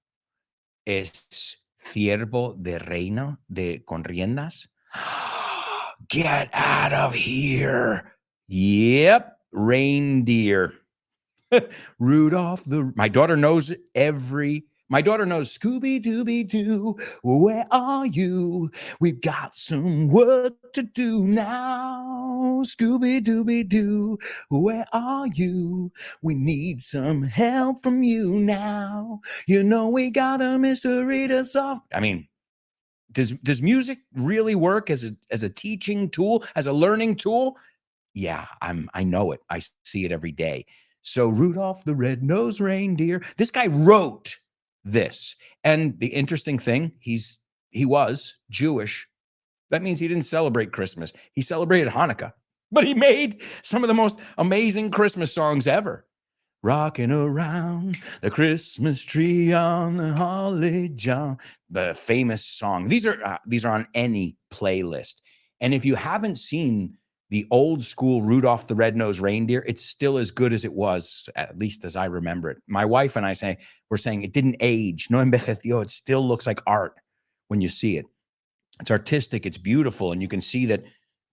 es ciervo de reino, de con riendas. Get out of here. Yep, reindeer. Rudolph my daughter knows Scooby-Dooby-Doo, where are you? We've got some work to do now. Scooby-Dooby-Doo, where are you? We need some help from you now. You know we got a mystery to solve. I mean, does music really work as a teaching tool, as a learning tool? Yeah, I know it. I see it every day. So Rudolph the Red-Nosed Reindeer, this guy wrote this. And the interesting thing, he was Jewish. That means he didn't celebrate Christmas. He celebrated Hanukkah. But he made some of the most amazing Christmas songs ever. Rocking around the Christmas tree on the holly john. The famous song. These are on any playlist. And if you haven't seen the old school Rudolph the Red-Nosed Reindeer, it's still as good as it was, at least as I remember it. My wife and I we're saying it didn't age. No envejeció. It still looks like art when you see it. It's artistic. It's beautiful. And you can see that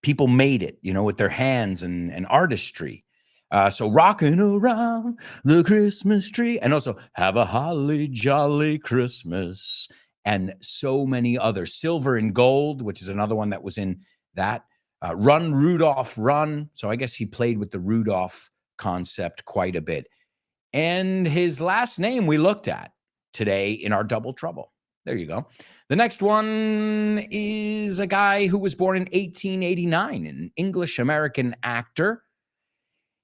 people made it, with their hands and artistry. So rocking around the Christmas tree, and also have a holly jolly Christmas, and so many others. Silver and Gold, which is another one that was in that. Run, Rudolph, Run. So I guess he played with the Rudolph concept quite a bit. And his last name we looked at today in our Double Trouble. There you go. The next one is a guy who was born in 1889, an English-American actor.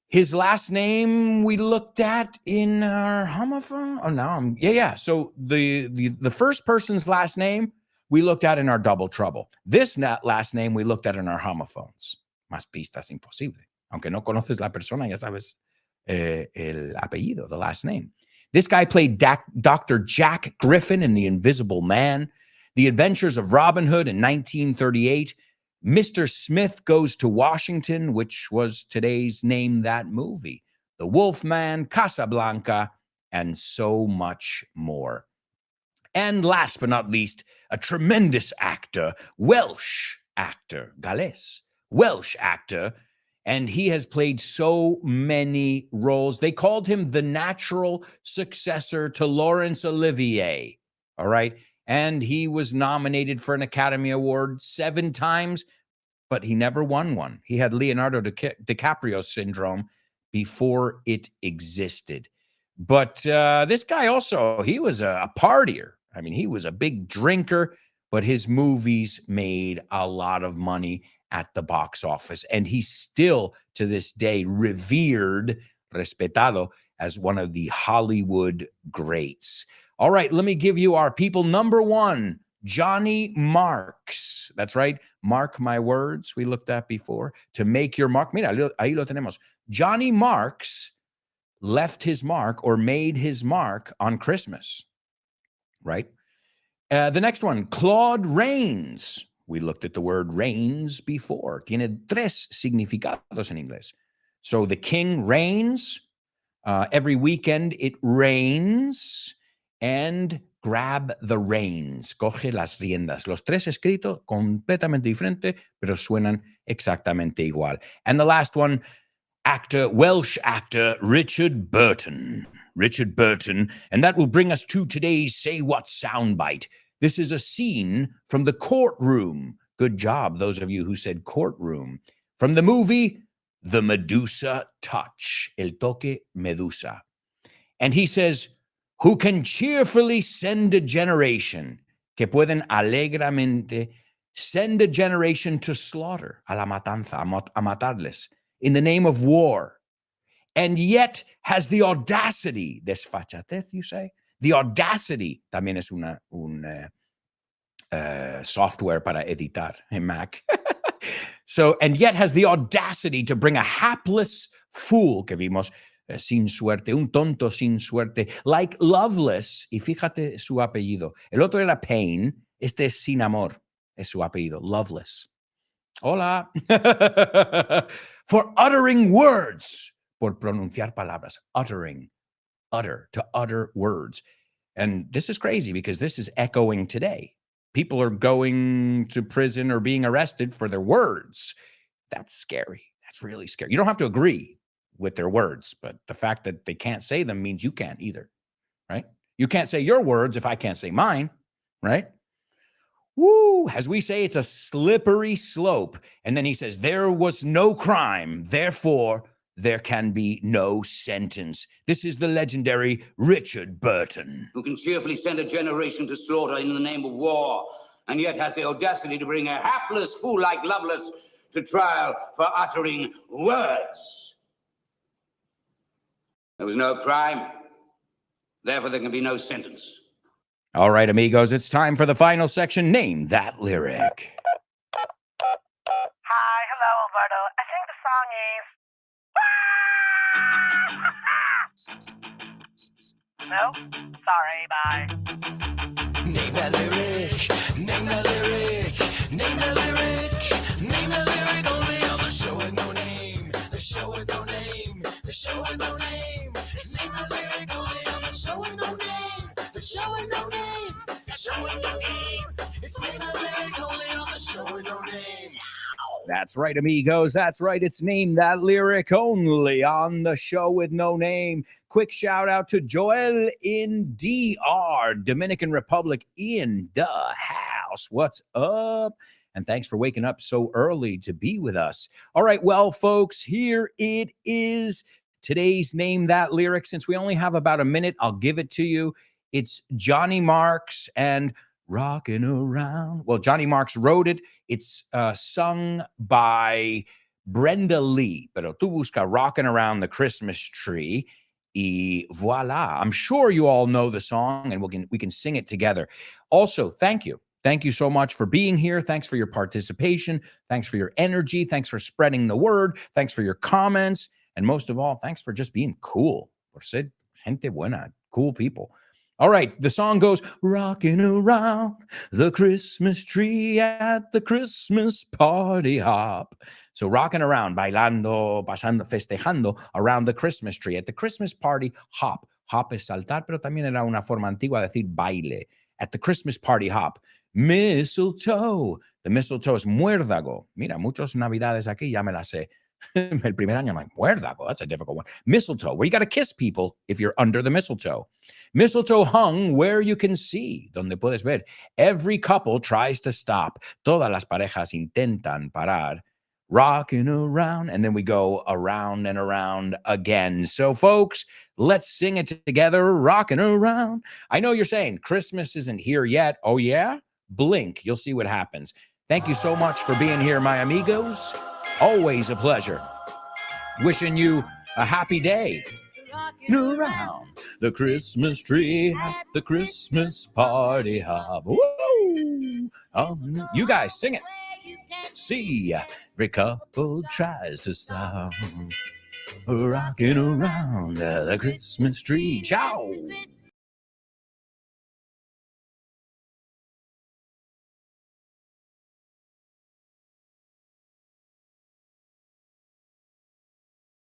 His last name we looked at in our homophone. Oh, no. Yeah. So the first person's last name we looked at in our Double Trouble. This last name we looked at in our homophones. Más pistas imposible. Aunque no conoces la persona, ya sabes el apellido, the last name. This guy played Dr. Jack Griffin in The Invisible Man, The Adventures of Robin Hood in 1938, Mr. Smith Goes to Washington, which was today's Name That movie, The Wolfman, Casablanca, and so much more. And last but not least, a tremendous actor, Welsh actor, Gales, Welsh actor, and he has played so many roles. They called him the natural successor to Laurence Olivier, all right? And he was nominated for an Academy Award 7 times, but he never won one. He had Leonardo DiCaprio syndrome before it existed. But this guy also, he was a partier. I mean, he was a big drinker, but his movies made a lot of money at the box office. And he's still, to this day, revered, respetado, as one of the Hollywood greats. All right, let me give you our people. Number 1, Johnny Marks. That's right. Mark my words. We looked at before. To make your mark. Mira, ahí lo tenemos. Johnny Marks left his mark or made his mark on Christmas. Right? The next one, Claude Rains. We looked at the word reigns before. Tiene 3 significados en inglés. So the king reigns. Every weekend it rains. And grab the reins. Coge las riendas. Los 3 escritos completamente diferente, pero suenan exactamente igual. And the last one, Welsh actor Richard Burton. Richard Burton. And that will bring us to today's Say What soundbite. This is a scene from the courtroom. Good job, those of you who said courtroom. From the movie, The Medusa Touch. El toque Medusa. And he says, who can cheerfully send a generation que pueden alegremente send a generation to slaughter, a la matanza, a matarles, in the name of war, and yet has the audacity, desfachatez, you say? The audacity, también es un software para editar en Mac. So, and yet has the audacity to bring a hapless fool, que vimos, sin suerte, un tonto sin suerte, like Loveless, y fíjate su apellido. El otro era Pain, este es sin amor, es su apellido, Loveless. Hola. For uttering words, por pronunciar palabras, to utter words. And this is crazy because this is echoing today. People are going to prison or being arrested for their words. That's scary. That's really scary. You don't have to agree with their words, but the fact that they can't say them means you can't either, right? You can't say your words if I can't say mine, right? Woo, as we say, it's a slippery slope. And then he says, there was no crime, therefore there can be no sentence. This is the legendary Richard Burton. Who can cheerfully send a generation to slaughter in the name of war, and yet has the audacity to bring a hapless fool like Lovelace to trial for uttering words. There was no crime, therefore there can be no sentence. All right, amigos, it's time for the final section. Name that lyric. Hi, hello, Alberto. I think the song is... No? Sorry, bye. Name that lyric, name that lyric, name that lyric, name that lyric only on the show with no name, the show with no name, the show with no name. Name that lyric only on the show with no name, the show with no name, the show with no name. It's name that lyric only on the show with no name. That's right, amigos. That's right. It's Name That Lyric only on the show with no name. Quick shout out to Joel in DR, Dominican Republic, in the house. What's up? And thanks for waking up so early to be with us. All right, well, folks, here it is. Today's Name That Lyric. Since we only have about a minute, I'll give it to you. It's Johnny Marks and Rockin' Around. Well, Johnny Marks wrote it. It's sung by Brenda Lee. Pero tú busca Rockin' Around the Christmas Tree. Y voila. I'm sure you all know the song and we can sing it together. Also, thank you. Thank you so much for being here. Thanks for your participation. Thanks for your energy. Thanks for spreading the word. Thanks for your comments. And most of all, thanks for just being cool. Por ser gente buena, cool people. All right, the song goes, rocking around the Christmas tree at the Christmas party hop. So rocking around, bailando, pasando, festejando around the Christmas tree at the Christmas party hop. Hop es saltar, pero también era una forma antigua de decir baile. At the Christmas party hop. Mistletoe. The mistletoe es muérdago. Mira, muchos navidades aquí ya me las sé. El primer año, I'm like, muérdago, that's a difficult one. Mistletoe, where you got to kiss people if you're under the mistletoe. Mistletoe hung where you can see, donde puedes ver. Every couple tries to stop. Todas las parejas intentan parar. Rocking around, and then we go around and around again. So, folks, let's sing it together, rocking around. I know you're saying Christmas isn't here yet. Oh, yeah? Blink, you'll see what happens. Thank you so much for being here, my amigos. Always a pleasure. Wishing you a happy day. Around the Christmas tree at the Christmas party hop. Woo! You guys sing it. See, every couple tries to stop. Rocking around the Christmas tree. Ciao.